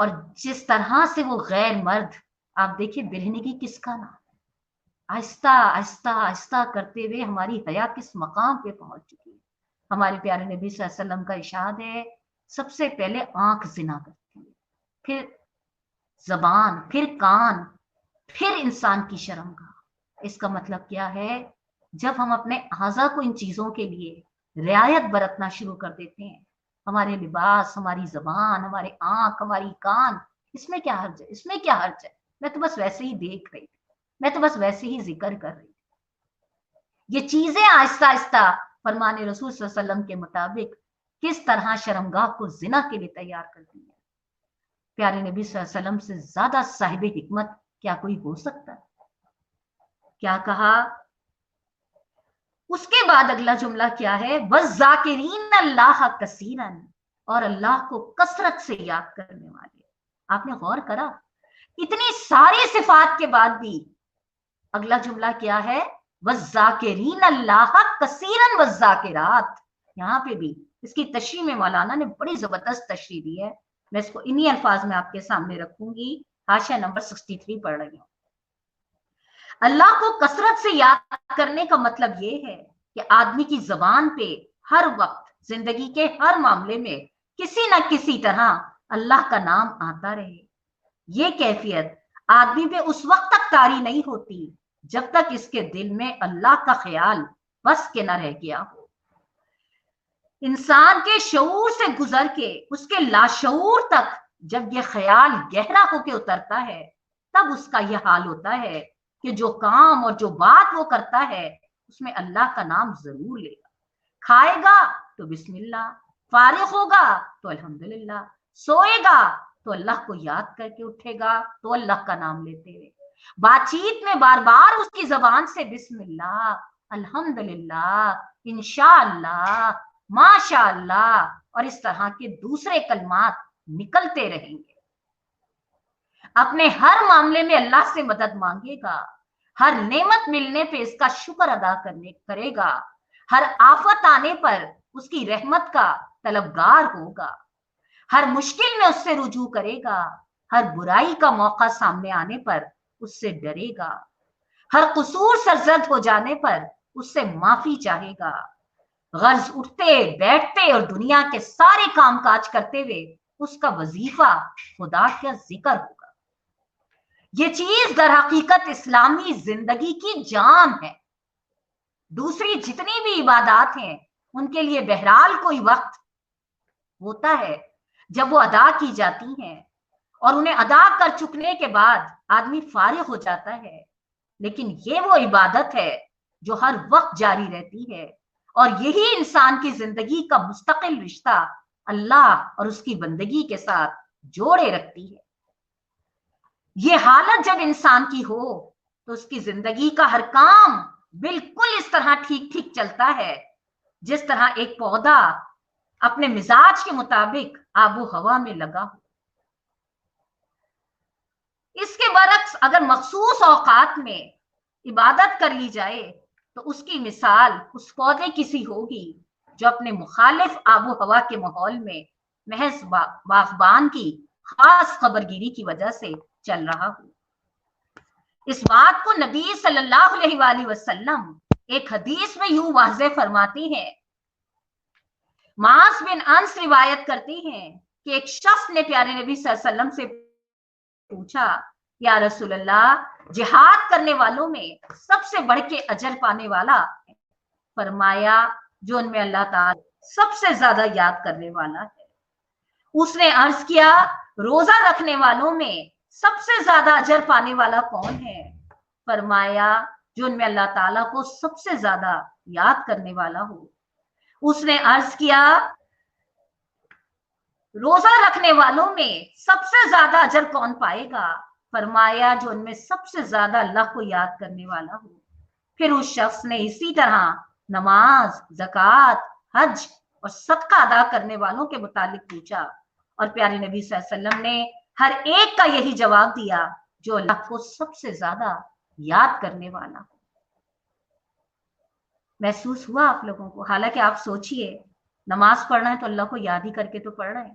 اور جس طرح سے وہ غیر مرد، آپ دیکھیں برہنگی کس کا نام، آہستہ آہستہ آہستہ کرتے ہوئے ہماری حیا کس مقام پہ پہنچ چکی ہے۔ ہمارے پیارے نبی صلی اللہ علیہ وسلم کا ارشاد ہے سب سے پہلے آنکھ زنا کرتی ہے، پھر زبان، پھر کان، پھر انسان کی شرمگاہ۔ اس کا مطلب کیا ہے؟ جب ہم اپنے اعضاء کو ان چیزوں کے لیے رعایت برتنا شروع کر دیتے ہیں، ہمارے لباس، ہماری زبان، ہمارے آنکھ، ہماری کان، اس میں کیا حرج ہے؟ اس میں کیا حرج ہے؟ میں تو بس ویسے ہی دیکھ رہی تھی، میں تو بس ویسے ہی ذکر کر رہی تھی۔ یہ چیزیں آہستہ آہستہ فرمان رسول صلی اللہ علیہ وسلم کے مطابق کس طرح شرمگاہ کو زنا کے لیے تیار کر دی ہے۔ پیارے نبی صلی اللہ علیہ وسلم سے زیادہ صاحب حکمت کیا کوئی ہو سکتا ہے؟ کیا کہا؟ اس کے بعد اگلا جملہ کیا ہے؟ وَالذَّاكِرِينَ اللَّهَ كَثِيرًا، اور اللہ کو کثرت سے یاد کرنے والے۔ آپ نے غور کرا اتنی ساری صفات کے بعد بھی اگلا جملہ کیا ہے؟ وَالذَّاكِرِينَ اللَّهَ كَثِيرًا وَالذَّاكِرَاتِ۔ یہاں پہ بھی اس کی تشریح میں مولانا نے بڑی زبردست تشریح دی ہے، میں اس کو انہی الفاظ میں آپ کے سامنے رکھوں گی۔ حاشیہ نمبر 63 پڑھ رہی ہوں۔ اللہ کو کثرت سے یاد کرنے کا مطلب یہ ہے کہ آدمی کی زبان پہ ہر وقت زندگی کے ہر معاملے میں کسی نہ کسی طرح اللہ کا نام آتا رہے۔ یہ کیفیت آدمی پہ اس وقت تک طاری نہیں ہوتی جب تک اس کے دل میں اللہ کا خیال بس کے نہ رہ گیا ہو۔ انسان کے شعور سے گزر کے اس کے لاشعور تک جب یہ خیال گہرا ہو کے اترتا ہے، تب اس کا یہ حال ہوتا ہے کہ جو کام اور جو بات وہ کرتا ہے اس میں اللہ کا نام ضرور لے گا۔ کھائے گا تو بسم اللہ، فارغ ہوگا تو الحمدللہ، سوئے گا تو اللہ کو یاد کر کے اٹھے گا تو اللہ کا نام لیتے ہوئے، بات چیت میں بار بار اس کی زبان سے بسم اللہ، الحمدللہ، انشاءاللہ، ماشاء اللہ اور اس طرح کے دوسرے کلمات نکلتے رہیں گے۔ اپنے ہر معاملے میں اللہ سے مدد مانگے گا، ہر نعمت ملنے پہ اس کا شکر ادا کرے گا، ہر آفت آنے پر اس کی رحمت کا طلبگار ہوگا، ہر مشکل میں اس سے رجوع کرے گا، ہر برائی کا موقع سامنے آنے پر اس سے ڈرے گا، ہر قصور سرزد ہو جانے پر اس سے معافی چاہے گا، غرض اٹھتے بیٹھتے اور دنیا کے سارے کام کاج کرتے ہوئے اس کا وظیفہ خدا کا ذکر ہوگا۔ یہ چیز در حقیقت اسلامی زندگی کی جان ہے۔ دوسری جتنی بھی عبادات ہیں ان کے لیے بہرحال کوئی وقت ہوتا ہے جب وہ ادا کی جاتی ہیں اور انہیں ادا کر چکنے کے بعد آدمی فارغ ہو جاتا ہے، لیکن یہ وہ عبادت ہے جو ہر وقت جاری رہتی ہے، اور یہی انسان کی زندگی کا مستقل رشتہ اللہ اور اس کی بندگی کے ساتھ جوڑے رکھتی ہے۔ یہ حالت جب انسان کی ہو تو اس کی زندگی کا ہر کام بالکل اس طرح ٹھیک ٹھیک چلتا ہے جس طرح ایک پودا اپنے مزاج کے مطابق آب و ہوا میں لگا ہو۔ اس کے برعکس اگر مخصوص اوقات میں عبادت کر لی جائے تو اس کی مثال اس پودے کی سی ہوگی جو اپنے مخالف آب و ہوا کے ماحول میں محض باغبان کی خاص خبرگیری کی وجہ سے چل رہا ہو۔ اس بات کو نبی صلی اللہ علیہ وآلہ وسلم ایک حدیث میں یوں واضح فرماتے ہیں۔ معاذ بن انس روایت کرتے ہیں کہ ایک شخص نے پیارے نبی صلی اللہ علیہ وسلم سے پوچھا، یا رسول اللہ، جہاد کرنے والوں میں سب سے بڑھ کے اجر پانے والا؟ فرمایا، جو ان میں اللہ تعالی سب سے زیادہ یاد کرنے والا ہے۔ اس نے عرض کیا، روزہ رکھنے والوں میں سب سے زیادہ اجر پانے والا کون ہے؟ فرمایا، جو ان میں اللہ تعالیٰ کو سب سے زیادہ یاد کرنے والا ہو۔ اس نے عرض کیا، روزہ رکھنے والوں میں سب سے زیادہ اجر کون پائے گا؟ فرمایا، جو ان میں سب سے زیادہ اللہ کو یاد کرنے والا ہو۔ پھر اس شخص نے اسی طرح نماز، زکوٰۃ، حج اور صدقہ ادا کرنے والوں کے متعلق پوچھا، اور پیارے نبی صلی اللہ علیہ وسلم نے ہر ایک کا یہی جواب دیا، جو اللہ کو سب سے زیادہ یاد کرنے والا ہو۔ محسوس ہوا آپ لوگوں کو؟ حالانکہ آپ سوچئے نماز پڑھنا ہے تو اللہ کو یاد ہی کر کے تو پڑھ رہے ہیں،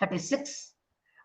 36,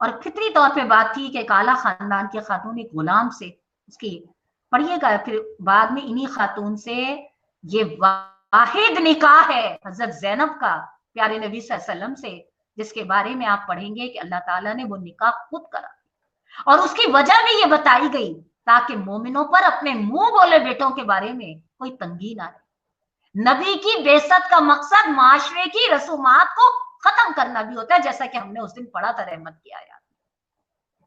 اور فطری طور پہ بات تھی کہ ایک اعلیٰ خاندان کے خاتون ایک غلام سے اس کی پڑھیے گا، پھر بعد میں انہی خاتون سے یہ واحد نکاح ہے حضرت زینب کا پیارے نبی صلی اللہ علیہ وسلم سے، جس کے بارے میں آپ پڑھیں گے کہ اللہ تعالیٰ نے وہ نکاح خود کرا اور اس کی وجہ بھی یہ بتائی گئی تاکہ مومنوں پر اپنے منہ بولے بیٹوں کے بارے میں کوئی تنگی نہ رہے۔ نبی کی بعثت کا مقصد معاشرے کی رسومات کو ختم کرنا بھی ہوتا ہے، جیسا کہ ہم نے اس دن پڑھا تھا رحمت کی آیات۔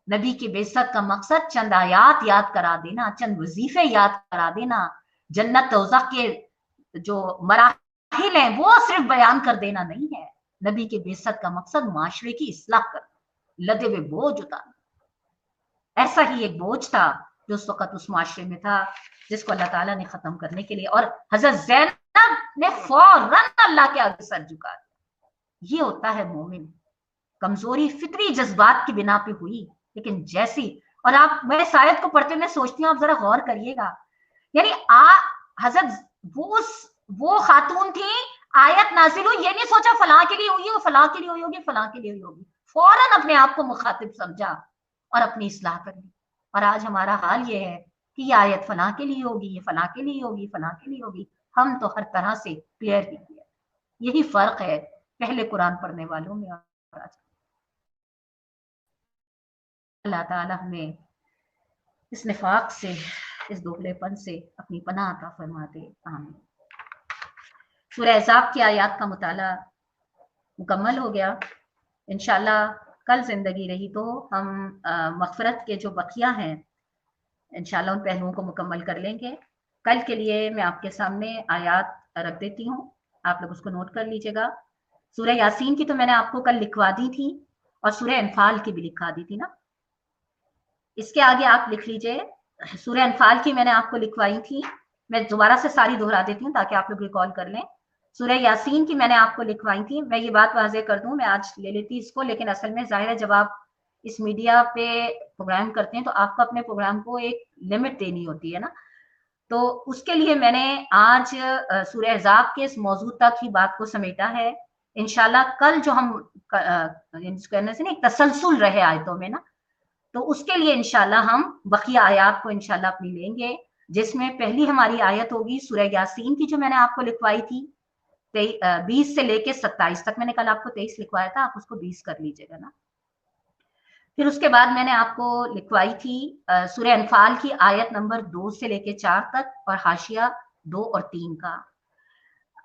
نبی کی بعثت کا مقصد چند آیات یاد کرا دینا، چند وظیفے یاد کرا دینا، جنت دوزخ کے جو مراحل ہیں وہ صرف بیان کر دینا نہیں ہے۔ نبی کی بعثت کا مقصد معاشرے کی اصلاح کرنا، لدے ہوئے بوجھ اتارنا۔ ایسا ہی ایک بوجھ تھا جو اس وقت اس معاشرے میں تھا، جس کو اللہ تعالیٰ نے ختم کرنے کے لیے، اور حضرت زینب نے فوراً اللہ کے آگے سر جھکا دیا۔ یہ ہوتا ہے مومن۔ کمزوری فطری جذبات کی بنا پہ ہوئی، لیکن جیسی، اور آپ میں اس آیت کو پڑھتے میں سوچتی ہوں آپ ذرا غور کریے گا، یعنی حضرت وہ خاتون تھی، آیت نازل ہوئی، یہ نہیں سوچا فلاں کے لیے ہوئی ہے، فلاں کے لیے ہوئی ہوگی، فلاں کے لیے ہوئی ہوگی، فوراً اپنے آپ کو مخاطب سمجھا اور اپنی اصلاح کر لی۔ اور آج ہمارا حال یہ ہے کہ یہ آیت فلاں کے لیے ہوگی، یہ فلاں کے لیے ہوگی، فلاں کے لیے ہوگی، ہم تو ہر طرح سے کلیئر ہی کیا۔ یہی فرق ہے پہلے قرآن پڑھنے والوں میں اور آج۔ اللہ تعالیٰ ہمیں اس نفاق سے، اس دھوکھلے پن سے اپنی پناہ عطا فرما دے، آمین۔ سورہ احزاب کی آیات کا مطالعہ مکمل ہو گیا۔ انشاءاللہ کل زندگی رہی تو ہم مغفرت کے جو بقیہ ہیں انشاءاللہ ان پہلوؤں کو مکمل کر لیں گے۔ کل کے لیے میں آپ کے سامنے آیات رکھ دیتی ہوں، آپ لوگ اس کو نوٹ کر لیجیے گا۔ سورہ یاسین کی تو میں نے آپ کو کل لکھوا دی تھی، اور سورہ انفال کی بھی لکھوا دی تھی نا۔ اس کے آگے آپ لکھ لیجئے، سورہ انفال کی میں نے آپ کو لکھوائی تھی، میں دوبارہ سے ساری دہرا دیتی ہوں تاکہ آپ لوگ ریکال کر لیں۔ سورہ یاسین کی میں نے آپ کو لکھوائی تھی، میں یہ بات واضح کر دوں، میں آج لے لیتی اس کو، لیکن اصل میں ظاہر ہے جب آپ اس میڈیا پہ پروگرام کرتے ہیں تو آپ کو اپنے پروگرام کو ایک لمٹ دینی ہوتی ہے نا، تو اس کے لیے میں نے آج سورہ احزاب کے اس موضوع تک ہی بات کو سمیٹا ہے۔ انشاءاللہ کل جو ہم کہنے سے ایک تسلسل رہے آیتوں میں نا، تو اس کے لیے انشاءاللہ ہم بقیہ آیات کو انشاءاللہ اپنی لیں گے، جس میں پہلی ہماری آیت ہوگی سورہ یاسین کی جو میں نے آپ کو لکھوائی تھی 20 سے لے کے 27 تک، میں نے کل آپ کو 23 لکھوایا تھا، آپ اس کو 20 کر لیجئے گا نا۔ پھر اس کے بعد میں نے آپ کو لکھوائی تھی سورہ انفال کی آیت نمبر 2 سے لے کے 4 تک، اور حاشیہ 2 اور 3 کا۔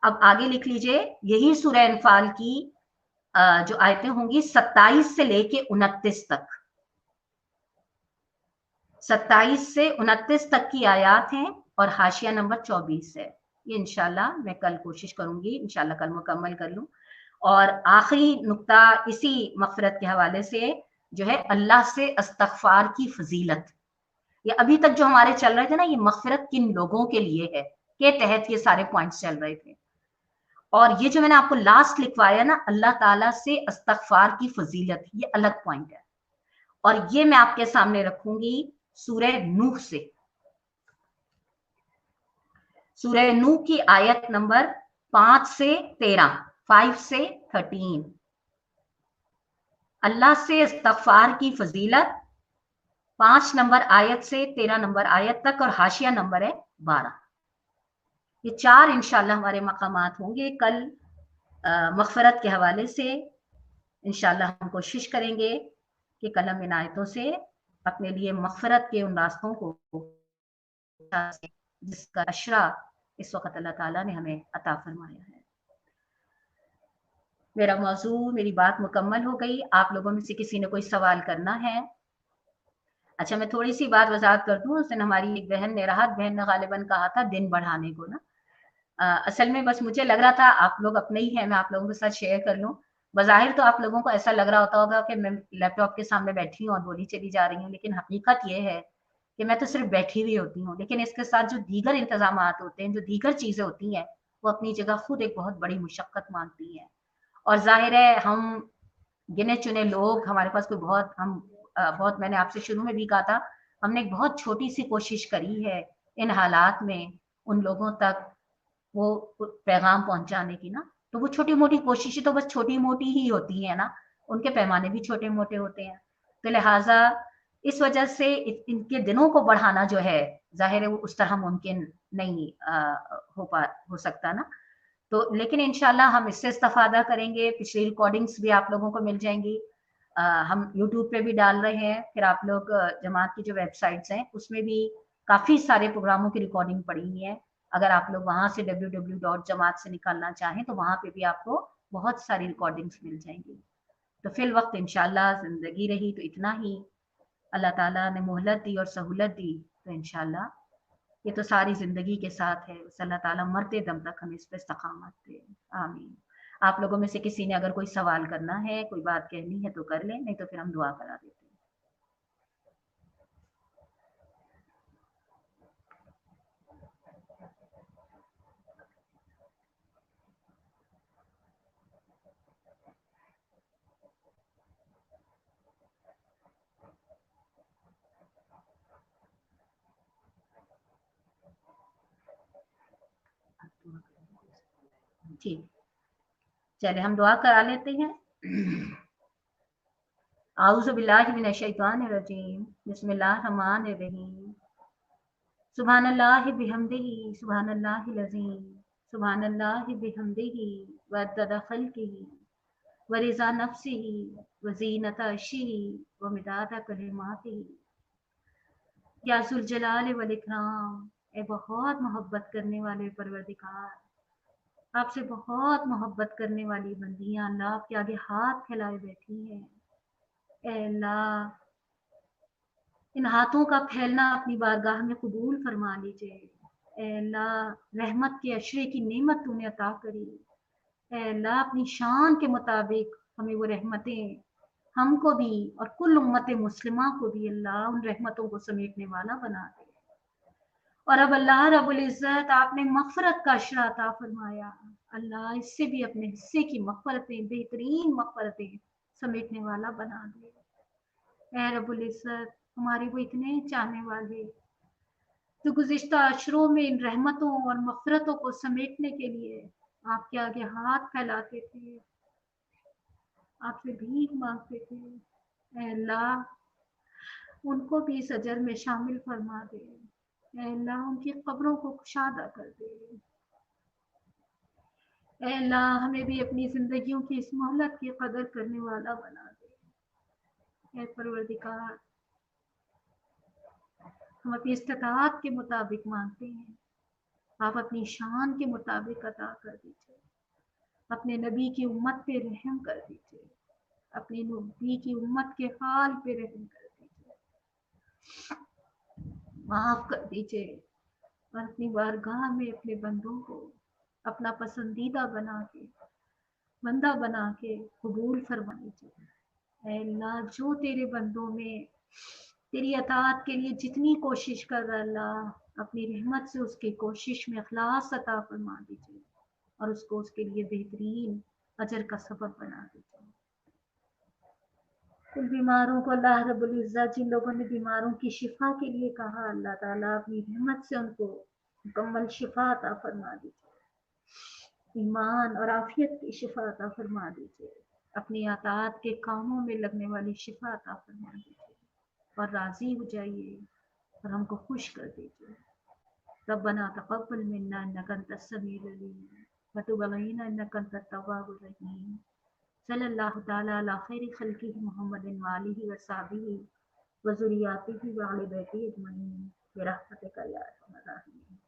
اب آگے لکھ لیجئے، یہی سورہ انفال کی جو آیتیں ہوں گی 27 سے لے کے 29 تک، 27 سے 29 تک کی آیات ہیں، اور حاشیہ نمبر 24 ہے۔ یہ انشاءاللہ میں کل کوشش کروں گی، انشاءاللہ کل مکمل کر لوں۔ اور آخری نقطہ اسی مغفرت کے حوالے سے جو ہے اللہ سے استغفار کی فضیلت، یہ ابھی تک جو ہمارے چل رہے تھے نا، یہ مغفرت کن لوگوں کے لیے ہے کے تحت یہ سارے پوائنٹس چل رہے تھے، اور یہ جو میں نے آپ کو لاسٹ لکھوایا نا اللہ تعالیٰ سے استغفار کی فضیلت، یہ الگ پوائنٹ ہے، اور یہ میں آپ کے سامنے رکھوں گی سورہ نوح سے، سورہ نوح کی آیت نمبر 5 سے 13، 5 سے 13، اللہ سے استغفار کی فضیلت، 5 نمبر آیت سے 13 نمبر آیت تک، اور حاشیہ نمبر ہے 12۔ یہ 4 انشاءاللہ ہمارے مقامات ہوں گے کل مغفرت کے حوالے سے۔ انشاءاللہ ہم کوشش کریں گے کہ کل ہم ان آیتوں سے اپنے لیے مغفرت کے ان راستوں کو، جس کا اشرا اس وقت اللہ تعالیٰ نے ہمیں عطا فرمایا ہے۔ میرا موضوع، میری بات مکمل ہو گئی۔ آپ لوگوں میں سے کسی نے کوئی سوال کرنا ہے؟ اچھا میں تھوڑی سی بات وضاحت کر دوں، اس دن ہماری ایک بہن نے، راحت بہن نے غالباً کہا تھا دن بڑھانے کو نا، اصل میں بس مجھے لگ رہا تھا آپ لوگ اپنے ہی ہیں، میں آپ لوگوں کے ساتھ شیئر کر لوں۔ بظاہر تو آپ لوگوں کو ایسا لگ رہا ہوتا ہوگا کہ میں لیپ ٹاپ کے سامنے بیٹھی ہوں اور بولی چلی جا رہی ہوں، لیکن حقیقت یہ ہے کہ میں تو صرف بیٹھی ہوئی ہوتی ہوں، لیکن اس کے ساتھ جو دیگر انتظامات ہوتے ہیں، جو دیگر چیزیں ہوتی ہیں، وہ اپنی جگہ خود ایک بہت بڑی مشقت مانگتی ہیں، اور ظاہر ہے ہم گنے چنے لوگ، ہمارے پاس کوئی بہت میں نے آپ سے شروع میں بھی کہا تھا، ہم نے ایک بہت چھوٹی سی کوشش کری ہے ان حالات میں ان لوگوں تک وہ پیغام پہنچانے کی نا، تو وہ چھوٹی موٹی کوششیں تو بس چھوٹی موٹی ہی ہوتی ہیں نا، ان کے پیمانے بھی چھوٹے موٹے ہوتے ہیں، تو لہٰذا اس وجہ سے ان کے دنوں کو بڑھانا جو ہے ظاہر ہے وہ اس طرح ممکن نہیں ہو سکتا نا. تو لیکن انشاءاللہ ہم اس سے استفادہ کریں گے. پچھلی ریکارڈنگز بھی آپ لوگوں کو مل جائیں گی. ہم یوٹیوب پہ بھی ڈال رہے ہیں. پھر آپ لوگ جماعت کی جو ویب سائٹس ہیں اس میں بھی کافی سارے پروگراموں کی ریکارڈنگ پڑی ہوئی ہے. اگر آپ لوگ وہاں سے www.jamaat سے نکالنا چاہیں تو وہاں پہ بھی آپ کو بہت ساری ریکارڈنگز مل جائیں گی. تو فی الوقت انشاءاللہ زندگی رہی تو اتنا ہی. اللہ تعالیٰ نے مہلت دی اور سہولت دی تو انشاءاللہ یہ تو ساری زندگی کے ساتھ ہے. اللہ تعالیٰ مرتے دم تک ہمیں اس پہ استقامت دے. آمین. آپ لوگوں میں سے کسی نے اگر کوئی سوال کرنا ہے، کوئی بات کہنی ہے تو کر لیں، نہیں تو پھر ہم دعا کرا دیتے ہیں. ٹھیک، چلے ہم دعا کرا لیتے ہیں. اعوذ باللہ من الشیطان الرجیم. بسم اللہ الرحمن الرحیم. سبحان اللہ بحمدہ، سبحان اللہ العظیم، سبحان اللہ بحمدہ وعدد خلقہ ورضا نفسہ وزینت عرشہ ومداد کلماتہ. یا ذوالجلال والاکرام، اے بہت محبت کرنے والے پروردگار، آپ سے بہت محبت کرنے والی بندیاں اللہ آپ کے آگے ہاتھ پھیلائے بیٹھی ہیں. اے اللہ ان ہاتھوں کا پھیلنا اپنی بارگاہ میں قبول فرما لیجئے. اے اللہ رحمت کے عشرے کی نعمت تو نے عطا کری. اے اللہ اپنی شان کے مطابق ہمیں وہ رحمتیں ہم کو بھی اور کل امت مسلمہ کو بھی اللہ ان رحمتوں کو سمیٹنے والا بنا دے. اور اب اللہ رب العزت آپ نے مغفرت کا عشرہ عطا فرمایا. اللہ اس سے بھی اپنے حصے کی مغفرتیں، بہترین مغفرتیں سمیٹنے والا بنا دے. اے رب العزت ہمارے وہ اتنے چاہنے والے جو گزشتہ عشروں میں ان رحمتوں اور مغفرتوں کو سمیٹنے کے لیے آپ کے آگے ہاتھ پھیلاتے تھے، آپ سے بھیک مانگتے تھے. اے اللہ ان کو بھی اس اجر میں شامل فرما دے. اے اللہ ان کی قبروں کو کشادہ کر دے. اے اللہ ہمیں بھی اپنی زندگیوں کی اس مہلت کی قدر کرنے والا بنا دے. اے پروردگار ہم اپنی استطاعت کے مطابق مانگتے ہیں، آپ اپنی شان کے مطابق عطا کر دیجیے. اپنے نبی کی امت پہ رحم کر دیجیے، اپنی نبی کی امت کے حال پہ رحم کر دیجیے، معاف کر دیجیے اور اپنی بارگاہ میں اپنے بندوں کو اپنا پسندیدہ بندہ بنا کے قبول فرما لیجیے. اے اللہ جو تیرے بندوں میں تیری اطاعت کے لیے جتنی کوشش کر رہا اللہ اپنی رحمت سے اس کی کوشش میں اخلاص عطا فرما دیجیے اور اس کو اس کے لیے بہترین اجر کا سبب بنا دیجیے. ان بیماروں کو اللہ رب العزت جن لوگوں نے بیماروں کی شفا کے لیے کہا اللہ تعالیٰ اپنی رحمت سے ان کو مکمل شفا عطا فرما دیجیے، ایمان اور عافیت کی شفا عطا فرما دیجیے، اپنی اطاعت کے کاموں میں لگنے والی شفا عطا فرما دیجیے اور راضی ہو جائیے اور ہم کو خوش کر دیجیے. ربنا تقبل منا انک انت السمیع العلیم وتب علینا انک انت التواب الرحیم. صلی اللہ تعالی علی خیر خلقہ محمد وآلہ وصحبہ وذریاتہ وآل بیتہ اجمعین برحمتک یا ارحم الراحمین.